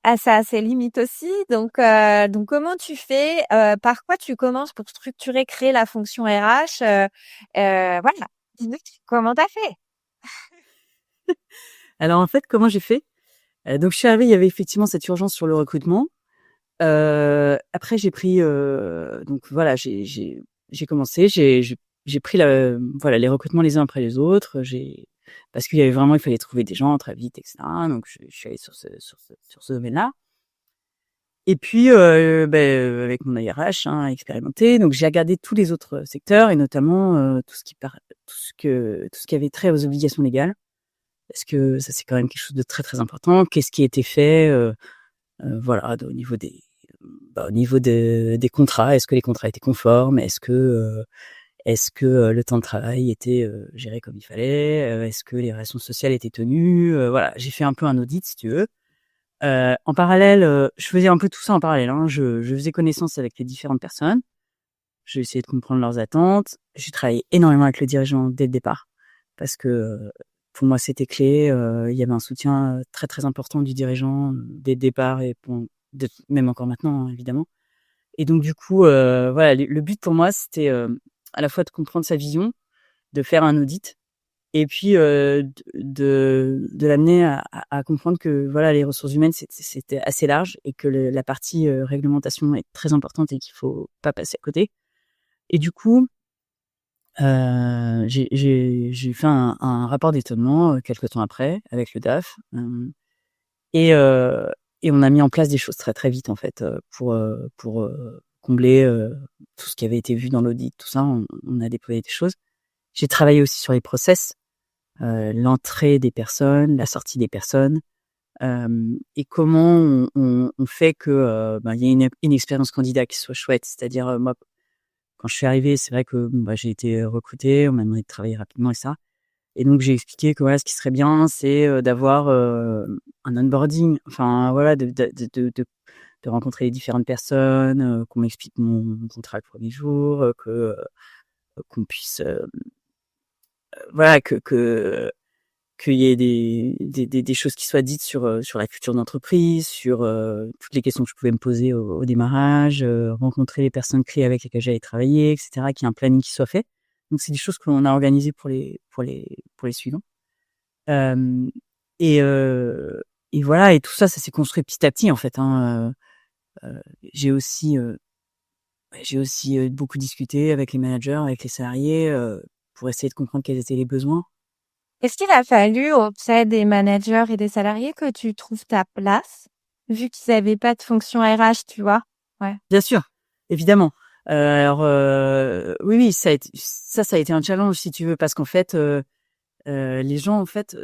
ah, ça a ses limites aussi. Donc comment tu fais? Par quoi tu commences pour structurer, créer la fonction RH? Voilà. Dis-nous comment t'as fait? Alors en fait, comment j'ai fait? Donc je suis arrivée, il y avait effectivement cette urgence sur le recrutement. Après j'ai pris, donc voilà, j'ai commencé, j'ai pris voilà, les recrutements les uns après les autres. Parce qu'il y avait vraiment, il fallait trouver des gens très vite, etc. Donc je suis allée sur ce domaine-là. Et puis, avec mon ARH, hein, expérimenté, donc j'ai regardé tous les autres secteurs et notamment, tout ce qui avait trait aux obligations légales. Parce que ça, c'est quand même quelque chose de très, très important. Qu'est-ce qui était fait, voilà, au niveau des contrats? Est-ce que les contrats étaient conformes? Est-ce que le temps de travail était, géré comme il fallait? Est-ce que les relations sociales étaient tenues? Voilà, j'ai fait un peu un audit, si tu veux. En parallèle, je faisais un peu tout ça en parallèle, hein. Je faisais connaissance avec les différentes personnes. J'ai essayé de comprendre leurs attentes. J'ai travaillé énormément avec le dirigeant dès le départ parce que, pour moi, c'était clé. Il y avait un soutien, très, très important du dirigeant, dès le départ et bon, même encore maintenant, hein, évidemment. Et donc du coup, voilà, le but pour moi, c'était, à la fois de comprendre sa vision, de faire un audit et puis, de l'amener à comprendre que, voilà, les ressources humaines, c'était assez large et que la partie, réglementation est très importante et qu'il faut pas passer à côté. Et du coup, j'ai fait un rapport d'étonnement, quelque temps après avec le DAF, et heu et on a mis en place des choses très, très vite, en fait, pour combler, tout ce qui avait été vu dans l'audit, tout ça. On a déployé des choses. J'ai travaillé aussi sur les process. L'entrée des personnes, la sortie des personnes, et comment on fait que, il y ait une expérience candidat qui soit chouette. C'est-à-dire, moi, quand je suis arrivée, c'est vrai que, bon, j'ai été recrutée, on m'a demandé de travailler rapidement et ça. Et donc j'ai expliqué que, voilà, ce qui serait bien, c'est, d'avoir, un onboarding, enfin, voilà, de rencontrer les différentes personnes, qu'on m'explique mon contrat le premier jour, qu'on puisse, voilà, qu'il y ait des choses qui soient dites sur la culture d'entreprise, sur, toutes les questions que je pouvais me poser au démarrage, rencontrer les personnes clés avec lesquelles j'allais travailler et cetera, qu'il y ait un planning qui soit fait. Donc c'est des choses qu'on a organisées pour les suivants. Hem et heu et voilà, et tout ça, ça s'est construit petit à petit, en fait, hein, j'ai aussi beaucoup discuté avec les managers, avec les salariés, pour essayer de comprendre quels étaient les besoins. Est-ce qu'il a fallu auprès des managers et des salariés que tu trouves ta place, vu qu'ils n'avaient pas de fonction RH, tu vois? Ouais. Bien sûr, évidemment. Alors, oui, ça a été un challenge, si tu veux, parce qu'en fait, les gens, en fait,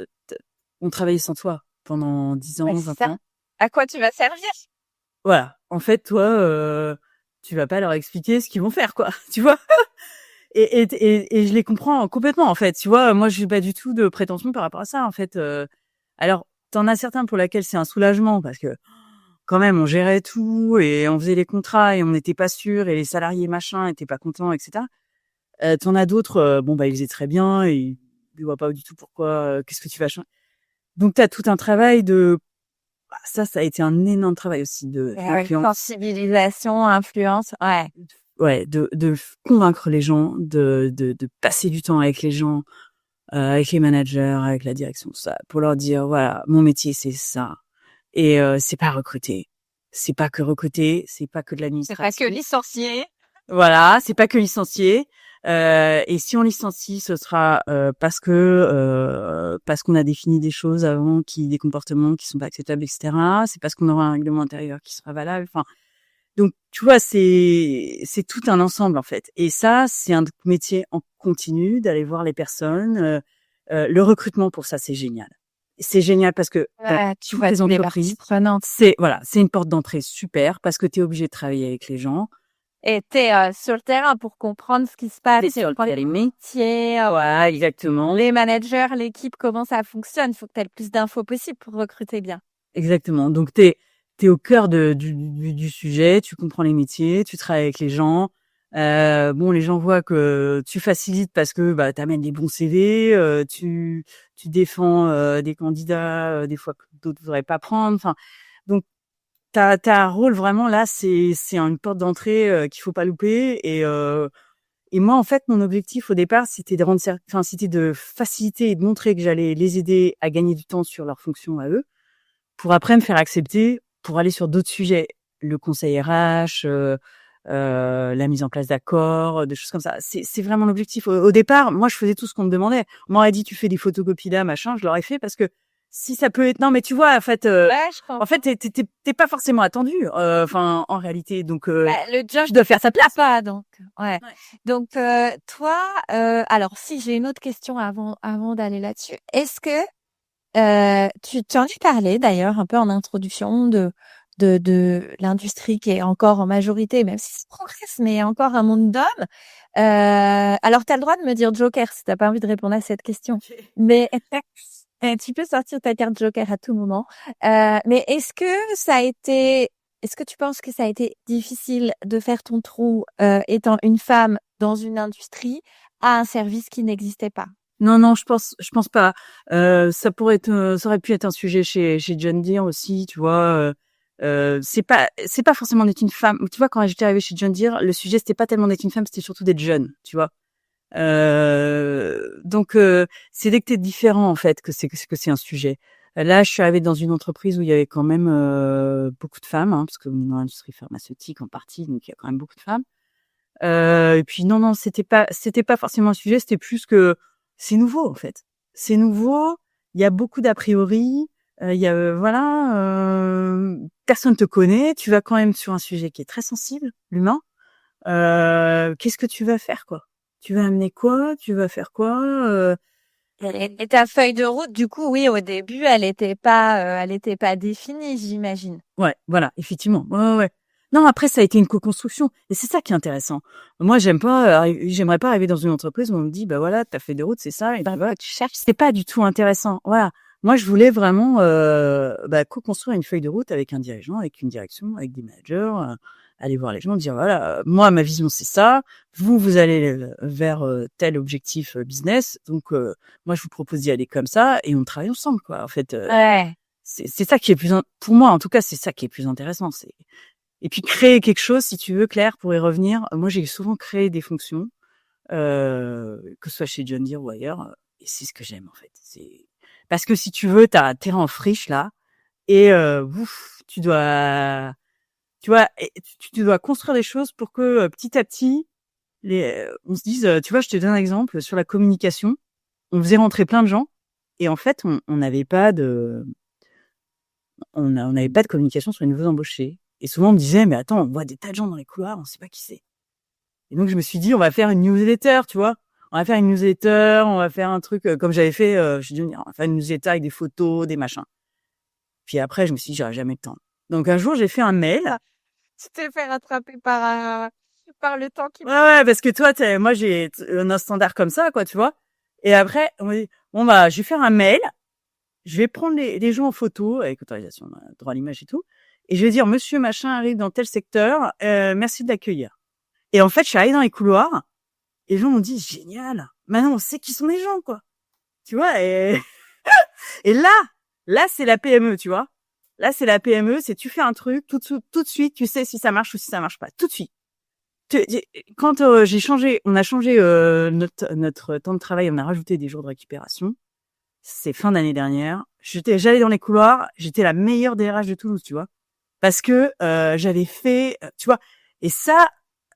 ont travaillé sans toi pendant 10 Ouais, ans, c'est 20 ça. ans. À quoi tu vas servir? Voilà. En fait, toi, tu vas pas leur expliquer ce qu'ils vont faire, quoi, tu vois? Et je les comprends complètement, en fait, tu vois? Moi, j'ai pas du tout de prétention par rapport à ça, en fait. Alors, t'en as certains pour lesquels c'est un soulagement parce que quand même, on gérait tout et on faisait les contrats et on n'était pas sûr et les salariés machin étaient pas contents, etc. T'en as d'autres, bon bah ils faisaient très bien et ils voient pas du tout pourquoi. Qu'est-ce que tu vas changer. Donc t'as tout un travail de ça a été un énorme travail aussi de Ouais, d'influence, sensibilisation, influence, ouais. ouais, de convaincre les gens, de passer du temps avec les gens, avec les managers, avec la direction, tout ça, pour leur dire voilà, mon métier c'est ça et c'est pas recruter, c'est pas que recruter, c'est pas que de C'est pas que l'administratif. licencié. Voilà, c'est pas que licencier. Et si on licencie, ce sera parce qu'on a défini des choses avant, des comportements qui sont pas acceptables, etc. C'est parce qu'on aura un règlement intérieur qui sera valable. Enfin, donc tu vois, c'est tout un ensemble en fait. Et ça, c'est un métier en continu d'aller voir les personnes. Le recrutement pour ça, c'est génial. C'est génial parce que dans Ouais, tu toutes vois les toutes les parties entreprises, prenantes. c'est une porte d'entrée super parce que tu es obligé de travailler avec les gens. Et t'es sur le terrain pour comprendre ce qui se passe, T'es sur le comprendre les terrain. métiers, Ouais, exactement. les managers, l'équipe, comment ça fonctionne. Il faut que tu aies le plus d'infos possible pour recruter bien. Exactement. Donc, t'es au cœur du sujet, tu comprends les métiers, tu travailles avec les gens. Bon, les gens voient que tu facilites parce que bah, t'amènes des bons CV, tu défends des candidats des fois que d'autres voudraient pas prendre. Enfin, donc t'as un rôle vraiment là, c'est une porte d'entrée qu'il faut pas louper. Et moi, en fait, mon objectif au départ, c'était c'était de faciliter et de montrer que j'allais les aider à gagner du temps sur leurs fonctions à eux, pour après me faire accepter pour aller sur d'autres sujets, le conseil RH, la mise en place d'accords, des choses comme ça. C'est vraiment l'objectif. Au départ, moi, je faisais tout ce qu'on me demandait. On m'aurait dit, tu fais des photocopies là, machin, je l'aurais fait parce que si ça peut être, non, mais tu vois, Ouais, je en fait, comprends. t'es pas forcément attendu, enfin, en réalité. Donc, Bah, le job tu dois faire sa place. pas, donc ouais. Ouais. Donc toi, alors si j'ai une autre question avant d'aller là-dessus, est-ce que tu t'en as parlé d'ailleurs un peu en introduction de l'industrie qui est encore en majorité, même si ça progresse, mais encore un monde d'hommes. Alors tu as le droit de me dire Joker si t'as pas envie de répondre à cette question, mais tu peux sortir ta carte Joker à tout moment. Mais est-ce que tu penses que ça a été difficile de faire ton trou étant une femme dans une industrie à un service qui n'existait pas? Non, non, je pense pas. Ça aurait pu être un sujet chez John Deere aussi, tu vois. C'est pas forcément d'être une femme. Tu vois, quand j'étais arrivée chez John Deere, le sujet c'était pas tellement d'être une femme, c'était surtout d'être jeune, tu vois. Donc c'est dès que t'es différent en fait que c'est un sujet. Là, je suis arrivée dans une entreprise où il y avait quand même beaucoup de femmes, hein, parce que on est dans l'industrie pharmaceutique en partie, donc il y a quand même beaucoup de femmes. Et puis non, non, c'était pas forcément un sujet, c'était plus que c'est nouveau en fait. C'est nouveau, il y a beaucoup d'a priori, il y a voilà, personne te connaît, tu vas quand même sur un sujet qui est très sensible, l'humain. Qu'est-ce que tu vas faire quoi? Tu vas amener quoi? Tu vas faire quoi? Et ta feuille de route, du coup, oui, au début, elle était pas définie, j'imagine. Ouais, voilà, effectivement. Ouais, ouais, ouais. Non, après, ça a été une co-construction. Et c'est ça qui est intéressant. Moi, j'aimerais pas arriver dans une entreprise où on me dit, bah voilà, ta feuille de route, c'est ça, et ben voilà, tu cherches. C'est pas du tout intéressant. Voilà. Moi, je voulais vraiment, co-construire une feuille de route avec un dirigeant, avec une direction, avec des managers, aller voir les gens, dire, voilà, moi, ma vision, c'est ça. Vous allez vers tel objectif business. Donc, moi, je vous propose d'y aller comme ça, et on travaille ensemble, quoi. En fait, Ouais. c'est ça qui est pour moi en tout cas, c'est ça qui est plus intéressant, c'est et puis créer quelque chose si tu veux Claire pour y revenir. Moi j'ai souvent créé des fonctions que ce soit chez John Deere ou ailleurs et c'est ce que j'aime en fait. C'est parce que si tu veux, tu as un terrain en friche là et ouf, tu dois Tu vois, et tu dois construire des choses pour que petit à petit, on se dise, tu vois, je te donne un exemple sur la communication. On faisait rentrer plein de gens et en fait, on n'avait pas de, on n'avait pas de communication sur les nouveaux embauchés. Et souvent, on me disait, mais attends, on voit des tas de gens dans les couloirs, on sait pas qui c'est. Et donc, je me suis dit, on va faire une newsletter, tu vois. On va faire une newsletter, on va faire un truc comme j'avais fait, je dis, on va faire une newsletter avec des photos, des machins. Puis après, je me suis dit, j'aurais jamais le temps. Donc, un jour, j'ai fait un mail. Tu t'es fait rattraper par le temps qui Ouais, parce que toi, moi, j'ai un standard comme ça, quoi, tu vois. Et après, on m'a dit, bon, bah, je vais faire un mail. Je vais prendre les gens en photo, avec autorisation, droit à l'image et tout. Et je vais dire, monsieur machin arrive dans tel secteur, merci de l'accueillir. Et en fait, je suis allée dans les couloirs, et les gens m'ont dit, génial. Maintenant, on sait qui sont les gens, quoi. Tu vois, et, et là, c'est la PME, tu vois. Là, c'est la PME, c'est tu fais un truc, tout de suite, tu sais si ça marche ou si ça marche pas. Tout de suite. Quand on a changé notre temps de travail, on a rajouté des jours de récupération. C'est fin d'année dernière. J'allais dans les couloirs, j'étais la meilleure DRH de Toulouse, tu vois. Parce que j'avais fait, tu vois. Et ça,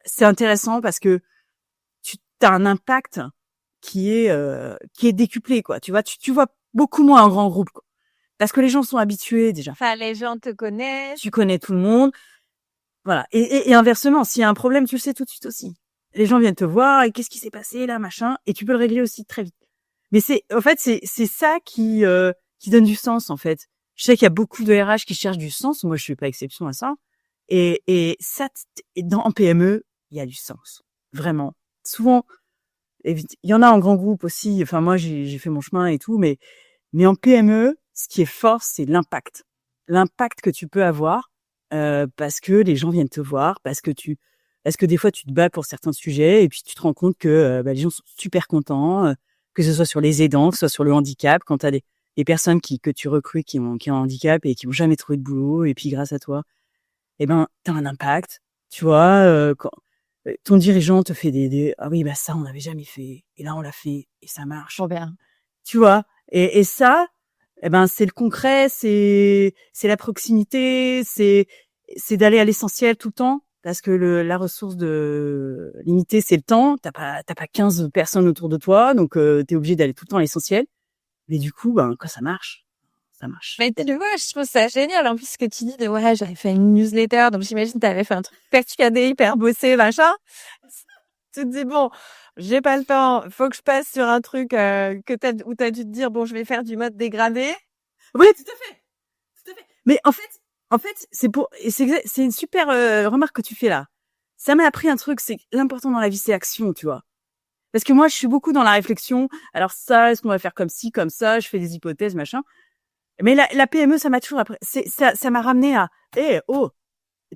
c'est intéressant parce que tu as un impact qui est décuplé, quoi. Tu vois, tu vois beaucoup moins en grand groupe, quoi. Parce que les gens sont habitués déjà. Enfin, les gens te connaissent. Tu connais tout le monde. Voilà. Et inversement, s'il y a un problème, tu le sais tout de suite aussi. Les gens viennent te voir et qu'est-ce qui s'est passé là, machin. Et tu peux le régler aussi très vite. Mais en fait, c'est ça qui donne du sens, en fait. Je sais qu'il y a beaucoup de RH qui cherchent du sens. Moi, je suis pas exception à ça. Et ça, en PME, il y a du sens. Vraiment. Souvent, il y en a en grand groupe aussi. Enfin, moi, j'ai fait mon chemin et tout, mais en PME, ce qui est fort, c'est l'impact. L'impact que tu peux avoir, parce que les gens viennent te voir, parce que des fois tu te bats pour certains sujets et puis tu te rends compte que les gens sont super contents, que ce soit sur les aidants, que ce soit sur le handicap, quand tu as des personnes que tu recrutes qui ont un handicap et qui n'ont jamais trouvé de boulot, et puis grâce à toi, eh ben, tu as un impact, tu vois, quand ton dirigeant te fait ah oui, bah ça, on n'avait jamais fait, et là, on l'a fait, et ça marche. Trop bien. Tu vois, et ça, eh ben, c'est le concret, c'est la proximité, c'est d'aller à l'essentiel tout le temps, parce que la ressource limitée, c'est le temps. T'as pas 15 personnes autour de toi, donc t'es obligé d'aller tout le temps à l'essentiel. Mais du coup, ben, quand ça march. Mais tu vois, je trouve ça génial. En plus, ce que tu dis de, ouais, j'avais fait une newsletter, donc j'imagine que t'avais fait un truc persuadé, hyper bossé, machin. Tu te dis, bon, j'ai pas le temps, faut que je passe sur un truc, où t'as dû te dire, bon, je vais faire du mode dégradé. Oui, tout à fait. Tout à fait. Mais en fait, c'est une super remarque que tu fais là. Ça m'a appris un truc, c'est l'important dans la vie, c'est l'action, tu vois. Parce que moi, je suis beaucoup dans la réflexion. Alors ça, est-ce qu'on va faire comme ci, comme ça? Je fais des hypothèses, machin. Mais la PME, ça m'a toujours appris. Ça m'a ramené à, oh,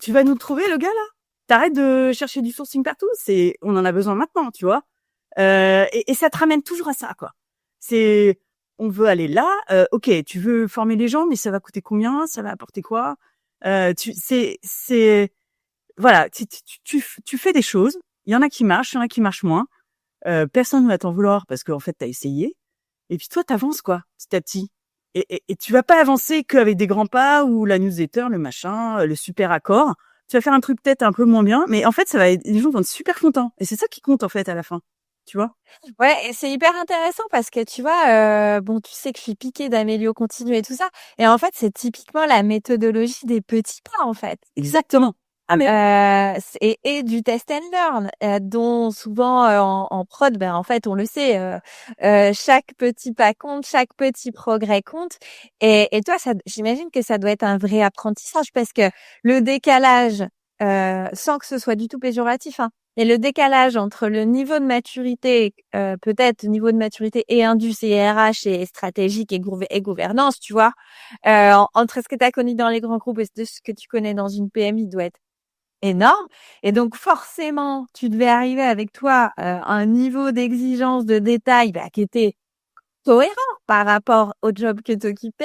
tu vas nous le trouver, le gars, là? T'arrêtes de chercher du sourcing partout. On en a besoin maintenant, tu vois. Et ça te ramène toujours à ça, quoi. On veut aller là. Ok, tu veux former les gens, mais ça va coûter combien? Ça va apporter quoi? Voilà, tu fais des choses. Il y en a qui marchent, il y en a qui marchent moins. Personne ne va t'en vouloir parce qu'en fait, t'as essayé. Et puis toi, t'avances, quoi, petit à petit. Et tu vas pas avancer qu'avec des grands pas ou la newsletter, le machin, le super accord. Tu vas faire un truc peut-être un peu moins bien, mais en fait, les gens vont être super contents. Et c'est ça qui compte, en fait, à la fin. Tu vois? Ouais, et c'est hyper intéressant parce que tu vois, bon, tu sais que je suis piquée d'améliorer continu et tout ça. Et en fait, c'est typiquement la méthodologie des petits pas, en fait. Exactement. Ah, mais Et du test and learn, dont souvent en prod, ben en fait on le sait, chaque petit pas compte, chaque petit progrès compte. Et toi, j'imagine que ça doit être un vrai apprentissage parce que le décalage, sans que ce soit du tout péjoratif, hein, et le décalage entre le niveau de maturité, peut-être niveau de maturité et indus et RH et stratégique et gouvernance, tu vois, entre ce que tu as connu dans les grands groupes et ce que tu connais dans une PMI doit être énorme. Et donc forcément, tu devais arriver avec toi un niveau d'exigence de détail qui était cohérent par rapport au job que tu occupais.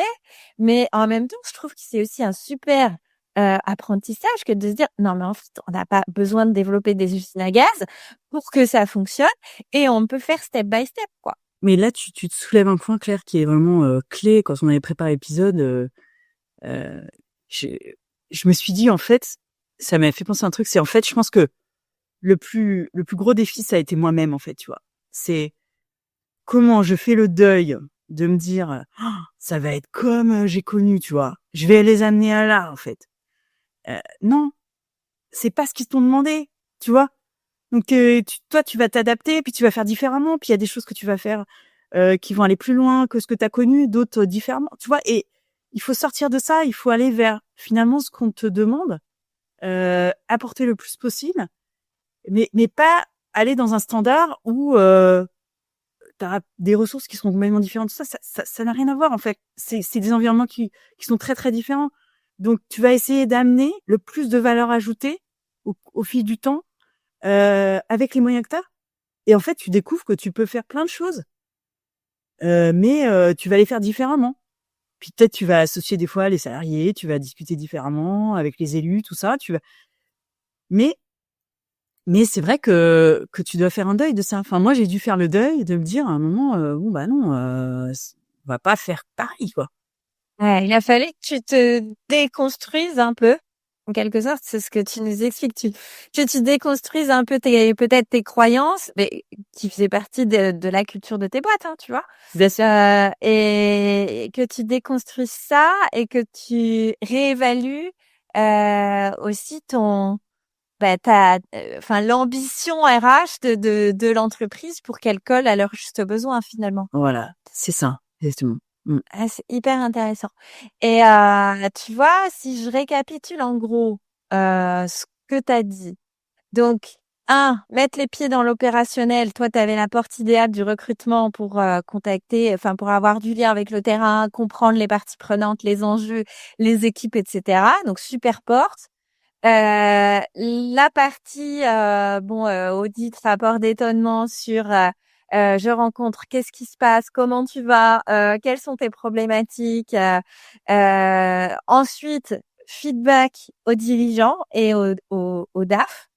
Mais en même temps, je trouve que c'est aussi un super apprentissage que de se dire non mais en fait, on n'a pas besoin de développer des usines à gaz pour que ça fonctionne et on peut faire step by step, quoi. Mais là, tu te soulèves un point, Claire, qui est vraiment clé. Quand on avait préparé l'épisode, je me suis dit, en fait, ça m'a fait penser à un truc. C'est en fait, je pense que le plus gros défi, ça a été moi-même, en fait, tu vois. C'est comment je fais le deuil de me dire, ça va être comme j'ai connu, tu vois. Je vais les amener à là, en fait. Non, c'est pas ce qu'ils t'ont demandé, tu vois. Donc toi, tu vas t'adapter, puis tu vas faire différemment. Puis il y a des choses que tu vas faire qui vont aller plus loin que ce que tu as connu, d'autres différemment, tu vois. Et il faut sortir de ça, il faut aller vers finalement ce qu'on te demande, apporter le plus possible, mais pas aller dans un standard où tu as des ressources qui seront complètement différentes. Ça n'a rien à voir en fait. C'est des environnements qui sont très très différents. Donc tu vas essayer d'amener le plus de valeur ajoutée au fil du temps avec les moyens que tu as. Et en fait, tu découvres que tu peux faire plein de choses, mais tu vas les faire différemment. Puis peut-être tu vas associer des fois les salariés, tu vas discuter différemment avec les élus, tout ça. Mais c'est vrai que tu dois faire un deuil de ça. Enfin, moi, j'ai dû faire le deuil de me dire à un moment, bon bah non, on va pas faire pareil, quoi. Ouais, il a fallu que tu te déconstruises un peu. En quelque sorte, c'est ce que tu nous expliques. Que tu déconstruises un peu peut-être tes croyances, mais qui faisaient partie de la culture de tes boîtes, hein, tu vois. Bien sûr. Et que tu déconstruises ça et que tu réévalues aussi l'ambition RH de l'entreprise pour qu'elle colle à leurs justes besoins finalement. Voilà, c'est ça, exactement. Ah, c'est hyper intéressant. Et tu vois, si je récapitule en gros ce que tu as dit. Donc, mettre les pieds dans l'opérationnel. Toi, tu avais la porte idéale du recrutement pour pour avoir du lien avec le terrain, comprendre les parties prenantes, les enjeux, les équipes, etc. Donc, super porte. La partie audit, rapport d'étonnement sur je rencontre, qu'est-ce qui se passe, comment tu vas, quelles sont tes problématiques. Ensuite, feedback aux dirigeants et au DAF.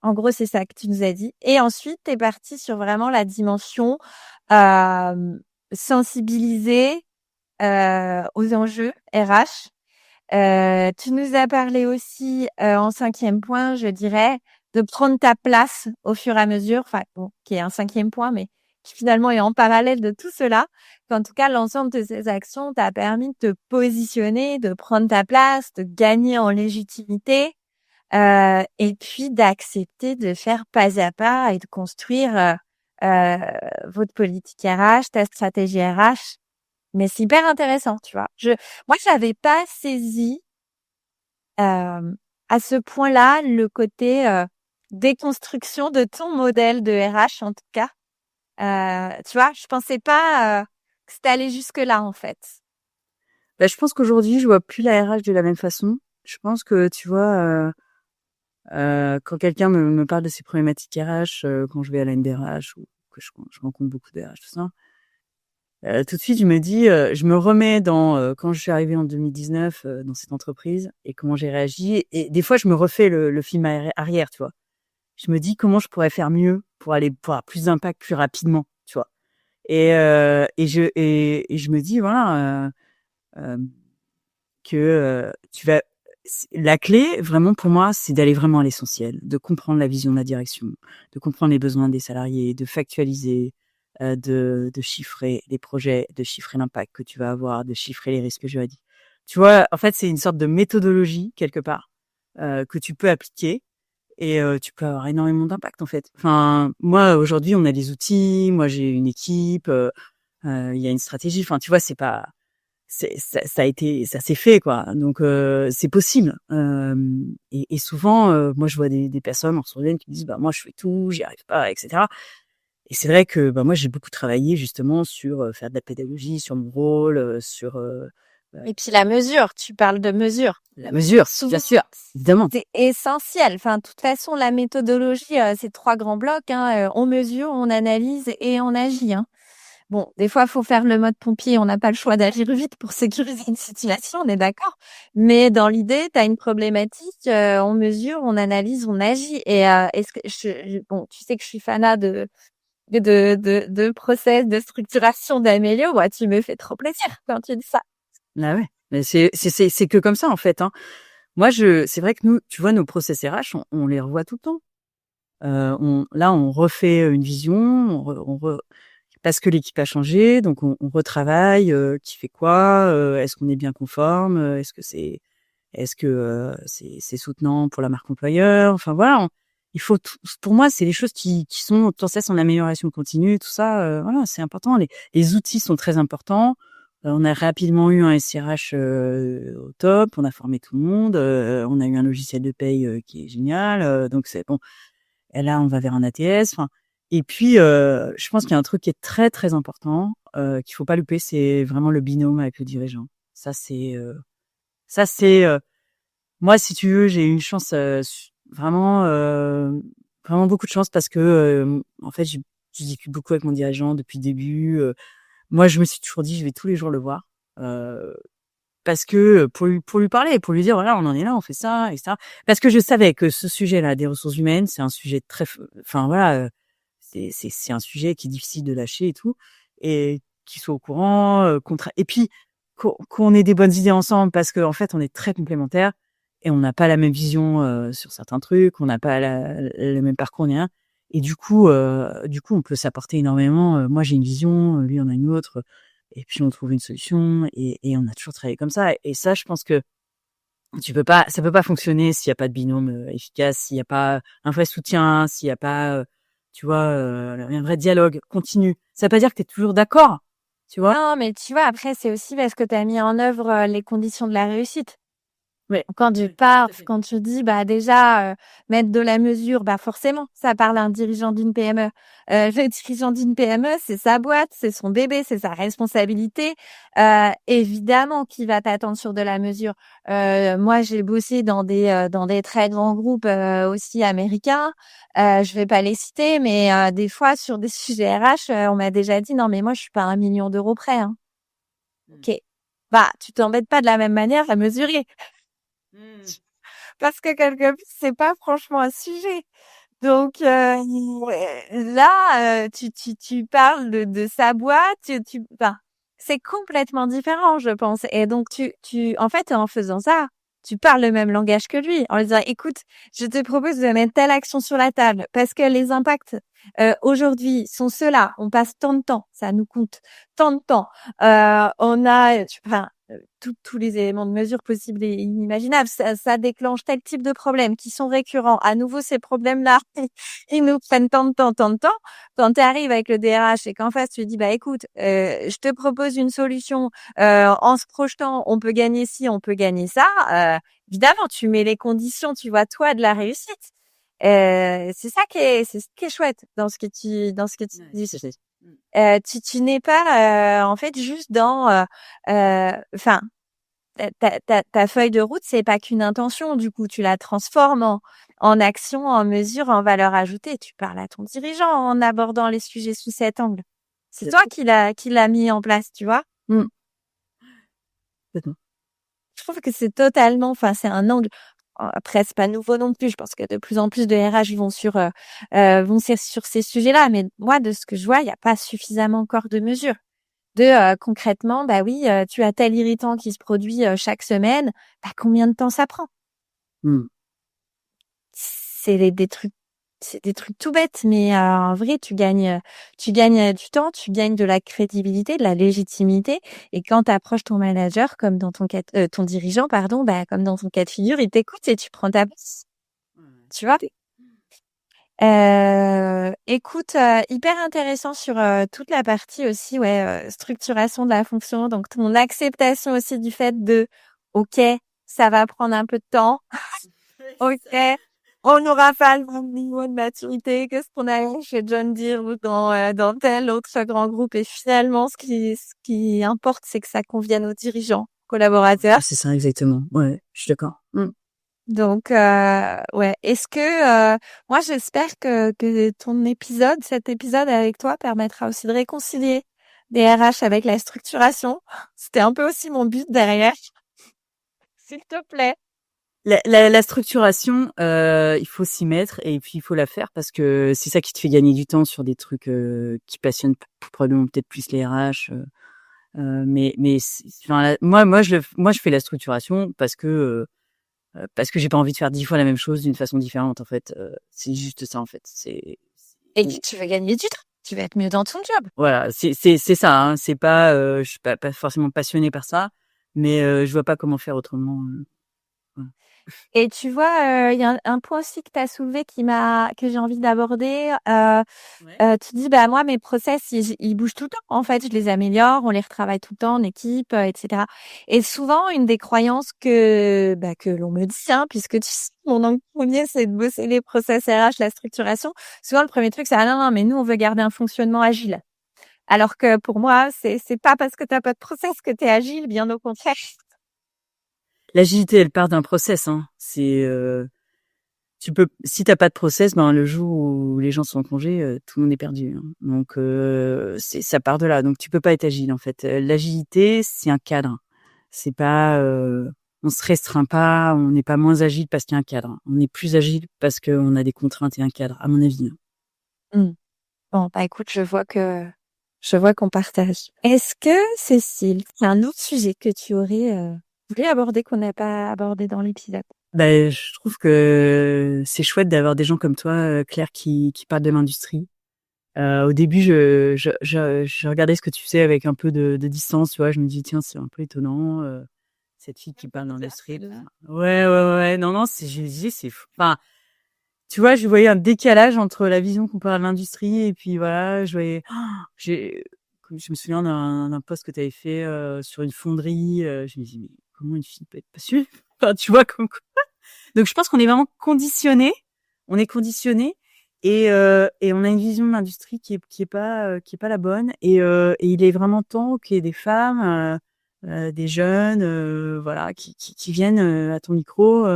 En gros, c'est ça que tu nous as dit. Et ensuite, tu es parti sur vraiment la dimension sensibiliser aux enjeux RH. Tu nous as parlé aussi en 5e point, je dirais, de prendre ta place au fur et à mesure, enfin bon, qui est un 5e point, mais qui finalement est en parallèle de tout cela. Qu'en tout cas, l'ensemble de ces actions t'a permis de te positionner, de prendre ta place, de gagner en légitimité, et puis d'accepter de faire pas à pas et de construire votre politique RH, ta stratégie RH. Mais c'est hyper intéressant, tu vois. Moi, j'avais pas saisi à ce point-là le côté déconstruction de ton modèle de RH, en tout cas. Tu vois, je pensais pas que c'était allé jusque-là, en fait. Bah, je pense qu'aujourd'hui, je vois plus la RH de la même façon. Je pense que, tu vois, quand quelqu'un me parle de ses problématiques RH, quand je vais à la NDRH ou que je rencontre beaucoup de RH, tout ça, tout de suite, je me dis, je me remets dans quand je suis arrivée en 2019 dans cette entreprise et comment j'ai réagi. Et des fois, je me refais le film arrière, tu vois. Je me dis comment je pourrais faire mieux pour avoir plus d'impact plus rapidement, tu vois. Et je me dis voilà que la clé vraiment pour moi, c'est d'aller vraiment à l'essentiel, de comprendre la vision de la direction, de comprendre les besoins des salariés, de factualiser, de chiffrer les projets, de chiffrer l'impact que tu vas avoir, de chiffrer les risques juridiques. Tu vois, en fait, c'est une sorte de méthodologie quelque part que tu peux appliquer et tu peux avoir énormément d'impact en fait. Enfin, moi aujourd'hui, on a des outils, moi j'ai une équipe, il y a une stratégie. Enfin, tu vois, c'est pas ça s'est fait quoi. Donc c'est possible. Et souvent, moi je vois des personnes en ressources qui me disent bah moi je fais tout, j'y arrive pas, etc. Et c'est vrai que bah moi j'ai beaucoup travaillé justement sur faire de la pédagogie, sur mon rôle, sur Et puis la mesure, tu parles de mesure. la mesure, bien sûr, évidemment. C'est essentiel. Enfin, de toute façon, la méthodologie, c'est 3 grands blocs. On mesure, on analyse et on agit. Hein. Bon, des fois, il faut faire le mode pompier. On n'a pas le choix d'agir vite pour sécuriser une situation, on est d'accord. Mais dans l'idée, tu as une problématique, on mesure, on analyse, on agit. Et tu sais que je suis fanat de process, de structuration, d'amélioration. Ouais, tu me fais trop plaisir quand tu dis ça. Ah ouais, mais c'est que comme ça en fait. Hein. Moi, c'est vrai que nous, tu vois, nos process RH, on les revoit tout le temps. On refait une vision, parce que l'équipe a changé, donc on retravaille, qui fait quoi, est-ce qu'on est bien conforme, est-ce que c'est soutenant pour la marque employeur, enfin voilà, il faut pour moi, c'est les choses qui sont sans cesse en amélioration continue, tout ça, voilà, c'est important. Les outils sont très importants. On a rapidement eu un SIRH au top, on a formé tout le monde, on a eu un logiciel de paye qui est génial, donc c'est bon. Et là, on va vers un ATS. Enfin, et puis, je pense qu'il y a un truc qui est très très important qu'il faut pas louper, c'est vraiment le binôme avec le dirigeant. Ça c'est moi, si tu veux, j'ai eu une chance vraiment vraiment beaucoup de chance parce que en fait, je discute beaucoup avec mon dirigeant depuis le début. Moi, je me suis toujours dit, je vais tous les jours le voir. Parce que pour lui parler, pour lui dire voilà, on en est là, on fait ça, etc. Parce que je savais que ce sujet-là des ressources humaines, c'est un sujet très, enfin voilà, c'est un sujet qui est difficile de lâcher et tout, et qu'il soit au courant, et puis qu'on ait des bonnes idées ensemble, parce que en fait, on est très complémentaires et on n'a pas la même vision sur certains trucs, on n'a pas le même parcours ni rien. Et du coup, on peut s'apporter énormément. Moi, j'ai une vision, lui en a une autre. Et puis on trouve une solution et on a toujours travaillé comme ça. Et ça, je pense que ça peut pas fonctionner s'il y a pas de binôme efficace, s'il y a pas un vrai soutien, s'il y a pas, tu vois, un vrai dialogue continu. Ça veut pas dire que tu es toujours d'accord, tu vois. Non, mais tu vois, après, c'est aussi parce que tu as mis en œuvre les conditions de la réussite. Ouais, Quand tu ouais, parles, tout à fait. quand tu dis, bah déjà, mettre de la mesure, bah forcément, ça parle à un dirigeant d'une PME. Le dirigeant d'une PME, c'est sa boîte, c'est son bébé, c'est sa responsabilité. Évidemment qu'il va t'attendre sur de la mesure. Moi, j'ai bossé dans des très grands groupes aussi américains. Je vais pas les citer, mais des fois, sur des sujets RH, on m'a déjà dit, non, mais moi, je suis pas à 1 million d'euros près. Hein. Mm. OK. Bah, tu t'embêtes pas de la même manière à mesurer. Mm. Parce que quelque part, c'est pas franchement un sujet. Donc ouais, là, tu parles de sa boîte, enfin, c'est complètement différent, je pense. Et donc en fait, en faisant ça, tu parles le même langage que lui, en lui disant: «Écoute, je te propose de mettre telle action sur la table parce que les impacts, aujourd'hui sont ceux-là. On passe tant de temps, ça nous coûte tant de temps. On a» enfin, tous les éléments de mesure possibles et inimaginables. Ça déclenche tel type de problèmes qui sont récurrents. À nouveau, ces problèmes-là, ils nous prennent tant de temps, tant de temps. Quand tu arrives avec le DRH et qu'en face, tu lui dis, bah écoute, je te propose une solution, en se projetant, on peut gagner ci, on peut gagner ça. Évidemment, tu mets les conditions, tu vois, toi, de la réussite. C'est ce qui est chouette dans ce que tu Ouais, dis. tout à fait. Mm. Tu n'es pas, en fait, juste dans, enfin, ta feuille de route, c'est pas qu'une intention, du coup, tu la transformes en action, en mesure, en valeur ajoutée. Tu parles à ton dirigeant en abordant les sujets sous cet angle. C'est Tout à toi fait. qui l'a mis en place, tu vois? Mm. Complètement. Je trouve que c'est totalement, enfin, c'est un angle. Après, c'est pas nouveau non plus. Je pense que de plus en plus de RH vont sur ces sujets-là. Mais moi, de ce que je vois, il n'y a pas suffisamment encore de mesures. Concrètement, bah oui, tu as tel irritant qui se produit chaque semaine. Bah, combien de temps ça prend? Mm. C'est des trucs, c'est des trucs tout bêtes, mais en vrai, tu gagnes du temps, tu gagnes de la crédibilité, de la légitimité. Et quand tu approches ton manager, comme dans ton dirigeant, pardon, bah comme dans ton cas de figure, il t'écoute et tu prends ta place. Ouais, Tu vois? tout à fait. Écoute, hyper intéressant sur toute la partie aussi, ouais, structuration de la fonction. Donc ton acceptation aussi du fait de, ok, ça va prendre un peu de temps. Ouais, c'est Ok, ça. on n'aura pas le même niveau de maturité que ce qu'on a eu chez John Deere ou dans tel autre grand groupe. Et finalement, ce qui importe, c'est que ça convienne aux dirigeants, collaborateurs. Ah, c'est ça, exactement. Ouais, je suis d'accord. Mm. Donc, ouais. Est-ce que moi, j'espère que cet épisode avec toi permettra aussi de réconcilier des RH avec la structuration. C'était un peu aussi mon but derrière. S'il te plaît. La structuration, il faut s'y mettre et puis il faut la faire parce que c'est ça qui te fait gagner du temps sur des trucs qui passionnent probablement peut-être plus les RH. Enfin, moi je fais la structuration parce que parce que j'ai pas envie de faire 10 fois la même chose d'une façon différente, en fait. C'est juste ça, en fait. Et tu veux gagner du temps. Tu veux être mieux dans ton job. Voilà, c'est ça, hein. C'est pas, je suis pas forcément passionnée par ça, mais je vois pas comment faire autrement. Voilà. Et tu vois, il y a un point aussi que tu as soulevé que j'ai envie d'aborder. Ouais. Tu dis, bah, moi, mes process, ils bougent tout le temps. En fait, je les améliore, on les retravaille tout le temps en équipe, etc. Et souvent, une des croyances que l'on me dit, hein, puisque tu sais, mon angle premier, c'est de bosser les process RH, la structuration. Souvent, le premier truc, c'est, ah non, non, mais nous, on veut garder un fonctionnement agile. Alors que pour moi, c'est pas parce que t'as pas de process que t'es agile, bien au contraire. L'agilité, elle part d'un process, hein. Si t'as pas de process, ben le jour où les gens sont en congé, tout le monde est perdu, hein. Donc ça part de là. Donc tu peux pas être agile, en fait. L'agilité, c'est un cadre. C'est pas, on se restreint pas, on n'est pas moins agile parce qu'il y a un cadre. On est plus agile parce qu'on a des contraintes et un cadre, à mon avis. Mmh. Bon, bah, écoute, je vois qu'on partage. Est-ce que, Cécile, c'est un autre sujet que tu aurais voulu aborder qu'on n'a pas abordé dans l'épisode? Ben, je trouve que c'est chouette d'avoir des gens comme toi, Claire, qui parlent de l'industrie. Au début, je regardais ce que tu faisais avec un peu de distance, tu vois. Je me dis, tiens, c'est un peu étonnant, cette fille qui parle d'industrie. Ouais, ouais, ouais. Non, non, je me disais, c'est fou. Enfin, tu vois, je voyais un décalage entre la vision qu'on parle de l'industrie et puis voilà, je voyais, je me souviens d'un post que tu avais fait sur une fonderie. Je me dis, mais comment une fille peut être passionnée? Enfin, tu vois, comme quoi. Donc, je pense qu'on est vraiment conditionné. On est conditionné et on a une vision de l'industrie qui est pas la bonne. Et il est vraiment temps qu'il y ait des femmes, des jeunes, voilà, qui viennent à ton micro.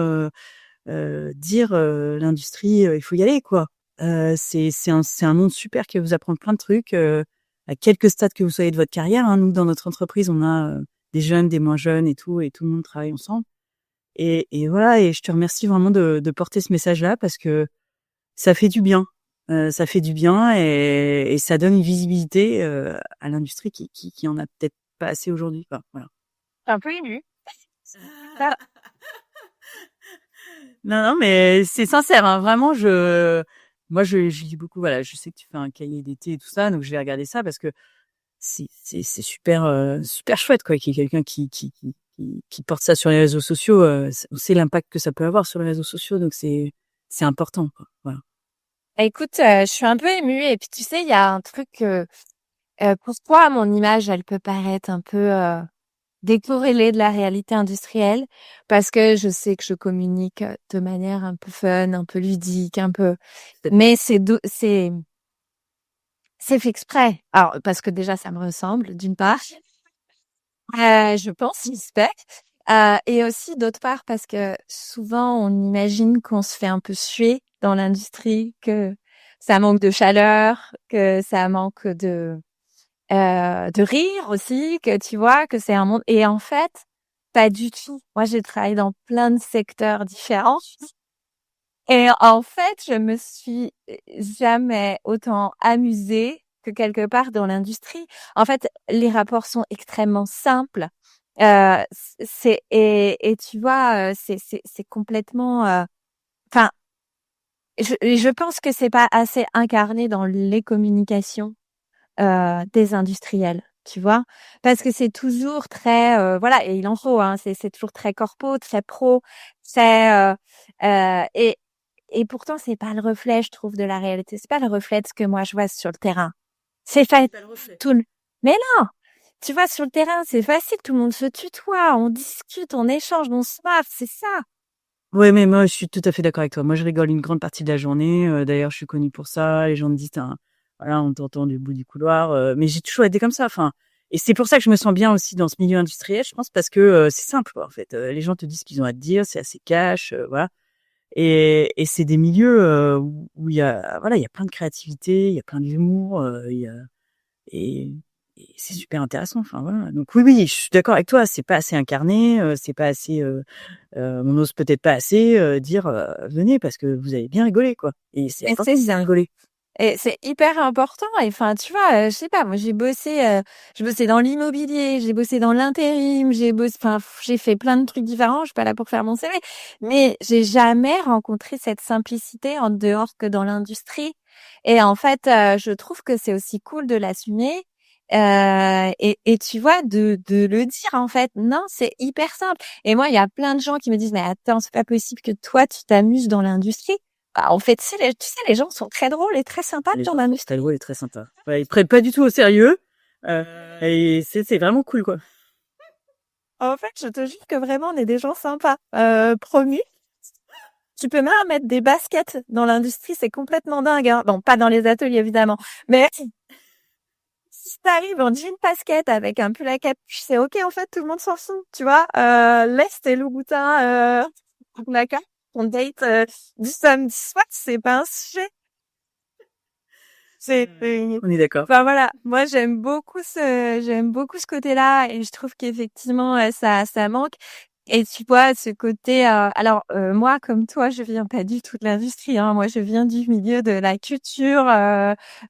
Dire l'industrie, il faut y aller quoi. C'est un monde super qui va vous apprendre plein de trucs à quelques stades que vous soyez de votre carrière. Hein. Nous dans notre entreprise, on a des jeunes, des moins jeunes et tout le monde travaille ensemble. Et voilà. Et je te remercie vraiment de porter ce message-là parce que ça fait du bien. Ça fait du bien et ça donne une visibilité à l'industrie qui en a peut-être pas assez aujourd'hui. Quoi. Voilà. Un peu ému. Non, non, mais c'est sincère, hein. Vraiment, moi, je dis beaucoup, voilà, je sais que tu fais un cahier d'été et tout ça, donc je vais regarder ça parce que c'est super, super chouette, quoi, qu'il y ait quelqu'un qui porte ça sur les réseaux sociaux. On sait l'impact que ça peut avoir sur les réseaux sociaux, donc c'est important, quoi. Voilà. Écoute, je suis un peu émue et puis tu sais, il y a un truc, pourquoi mon image, elle peut paraître un peu décorrélée de la réalité industrielle, parce que je sais que je communique de manière un peu fun, un peu ludique, mais c'est fait exprès. Alors, parce que déjà, ça me ressemble, d'une part. Je pense, j'espère. Et aussi, d'autre part, parce que souvent, on imagine qu'on se fait un peu suer dans l'industrie, que ça manque de chaleur, que ça manque de rire aussi, que tu vois, que c'est un monde. Et en fait, pas du tout. Moi, j'ai travaillé dans plein de secteurs différents. Et en fait, je me suis jamais autant amusée que quelque part dans l'industrie. En fait, les rapports sont extrêmement simples. Et tu vois, c'est complètement. Enfin, je pense que c'est pas assez incarné dans les communications des industriels. Tu vois, parce que c'est toujours très voilà, et il en faut, hein, c'est toujours très corpo, très pro, très et pourtant, c'est pas le reflet, je trouve, de la réalité. C'est pas le reflet de ce que moi je vois sur le terrain. C'est fait mais non! Tu vois, sur le terrain, c'est facile, tout le monde se tutoie, on discute, on échange, on se marre, c'est ça. Ouais, mais moi, je suis tout à fait d'accord avec toi. Moi, je rigole une grande partie de la journée. D'ailleurs, je suis connue pour ça. Les gens me disent, voilà, on t'entend du bout du couloir. Mais j'ai toujours été comme ça. Enfin, et c'est pour ça que je me sens bien aussi dans ce milieu industriel, je pense, parce que c'est simple, quoi, en fait. Les gens te disent ce qu'ils ont à te dire, c'est assez cash, voilà. Et c'est des milieux où il y a, voilà, il y a plein de créativité, il y a plein d'humour, et, et c'est super intéressant. Enfin voilà. Donc oui, oui, je suis d'accord avec toi. C'est pas assez incarné, c'est pas assez. On n'ose peut-être pas assez dire venez parce que vous avez bien rigolé quoi. Et c'est Et important de bien rigoler. Et c'est hyper important. Et enfin, tu vois, je sais pas, moi, j'ai bossé dans l'immobilier, j'ai bossé dans l'intérim, j'ai fait plein de trucs différents. Je suis pas là pour faire mon CV, mais j'ai jamais rencontré cette simplicité en dehors que dans l'industrie. Et en fait, je trouve que c'est aussi cool de l'assumer. Et tu vois, de le dire, en fait, non, c'est hyper simple. Et moi, il y a plein de gens qui me disent, mais attends, c'est pas possible que toi, tu t'amuses dans l'industrie. Bah, en fait, tu sais, les gens sont très drôles et très sympas Les dans gens, l'industrie. Talbot est très sympa. Ouais, ils prennent pas du tout au sérieux. Et c'est vraiment cool, quoi. En fait, je te jure que vraiment, on est des gens sympas. Promis. Tu peux même mettre des baskets dans l'industrie, c'est complètement dingue, hein. Bon, pas dans les ateliers, évidemment. Mais si t'arrives en jean basket avec un pull à capuche, c'est ok, en fait, tout le monde s'en fout, tu vois. Laisse tes loups-boutins, la carte, ton date, du samedi soir, c'est pas un sujet. C'est, On est d'accord. enfin voilà, moi j'aime beaucoup ce côté-là et je trouve qu'effectivement ça manque. Et tu vois ce côté, moi comme toi, je viens pas du tout de l'industrie, hein. Moi je viens du milieu de la culture.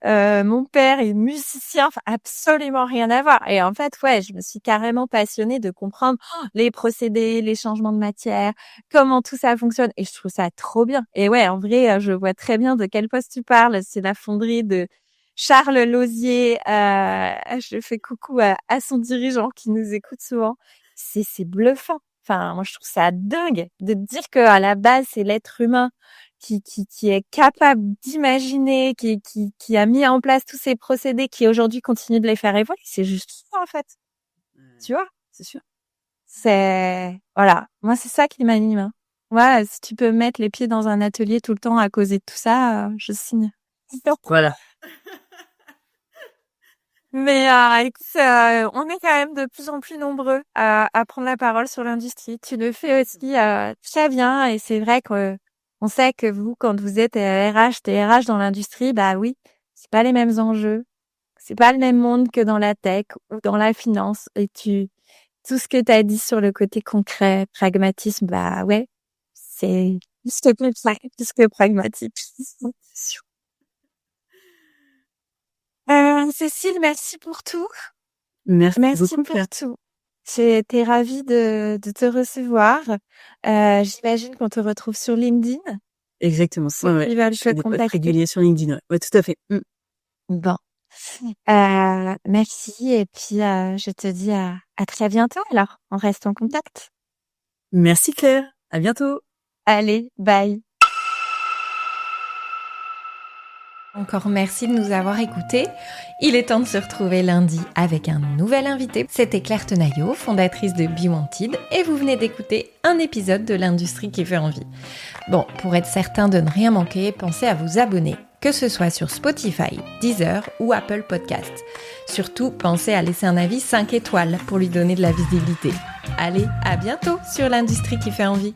Mon père est musicien, enfin absolument rien à voir. Et en fait, ouais, je me suis carrément passionnée de comprendre les procédés, les changements de matière, comment tout ça fonctionne. Et je trouve ça trop bien. Et ouais, en vrai, je vois très bien de quel poste tu parles. C'est la fonderie de Charles Lauzier. Je fais coucou à son dirigeant qui nous écoute souvent. C'est bluffant. Enfin, moi, je trouve ça dingue de te dire qu'à la base, c'est l'être humain qui est capable d'imaginer, qui a mis en place tous ces procédés, qui aujourd'hui continue de les faire évoluer. C'est juste ça, en fait. Tu vois? C'est sûr. Voilà. Moi, c'est ça qui m'anime, hein. Moi, si tu peux mettre les pieds dans un atelier tout le temps à causer de tout ça, je signe. Voilà. Mais écoute, on est quand même de plus en plus nombreux à prendre la parole sur l'industrie. Tu le fais aussi très bien et c'est vrai que on sait que vous, quand vous êtes RH, TRH dans l'industrie, bah oui, c'est pas les mêmes enjeux, c'est pas le même monde que dans la tech ou dans la finance. Et tout ce que tu as dit sur le côté concret, pragmatisme, bah ouais, c'est plus que pragmatique. Cécile, merci pour tout. Merci Merci beaucoup, pour Claire. tout. J'ai été ravie de te recevoir. J'imagine qu'on te retrouve sur LinkedIn. Exactement. Ceux Ouais. qui veulent Je te fais des posts contacter. réguliers sur LinkedIn. Ouais, tout à fait. Bon. Merci et puis je te dis à très bientôt alors. On reste en contact. Merci, Claire. À bientôt. Allez, bye. Encore merci de nous avoir écoutés. Il est temps de se retrouver lundi avec un nouvel invité. C'était Claire Tenaillot, fondatrice de Be Wanted, et vous venez d'écouter un épisode de l'industrie qui fait envie. Bon, pour être certain de ne rien manquer, pensez à vous abonner, que ce soit sur Spotify, Deezer ou Apple Podcasts. Surtout, pensez à laisser un avis 5 étoiles pour lui donner de la visibilité. Allez, à bientôt sur l'industrie qui fait envie.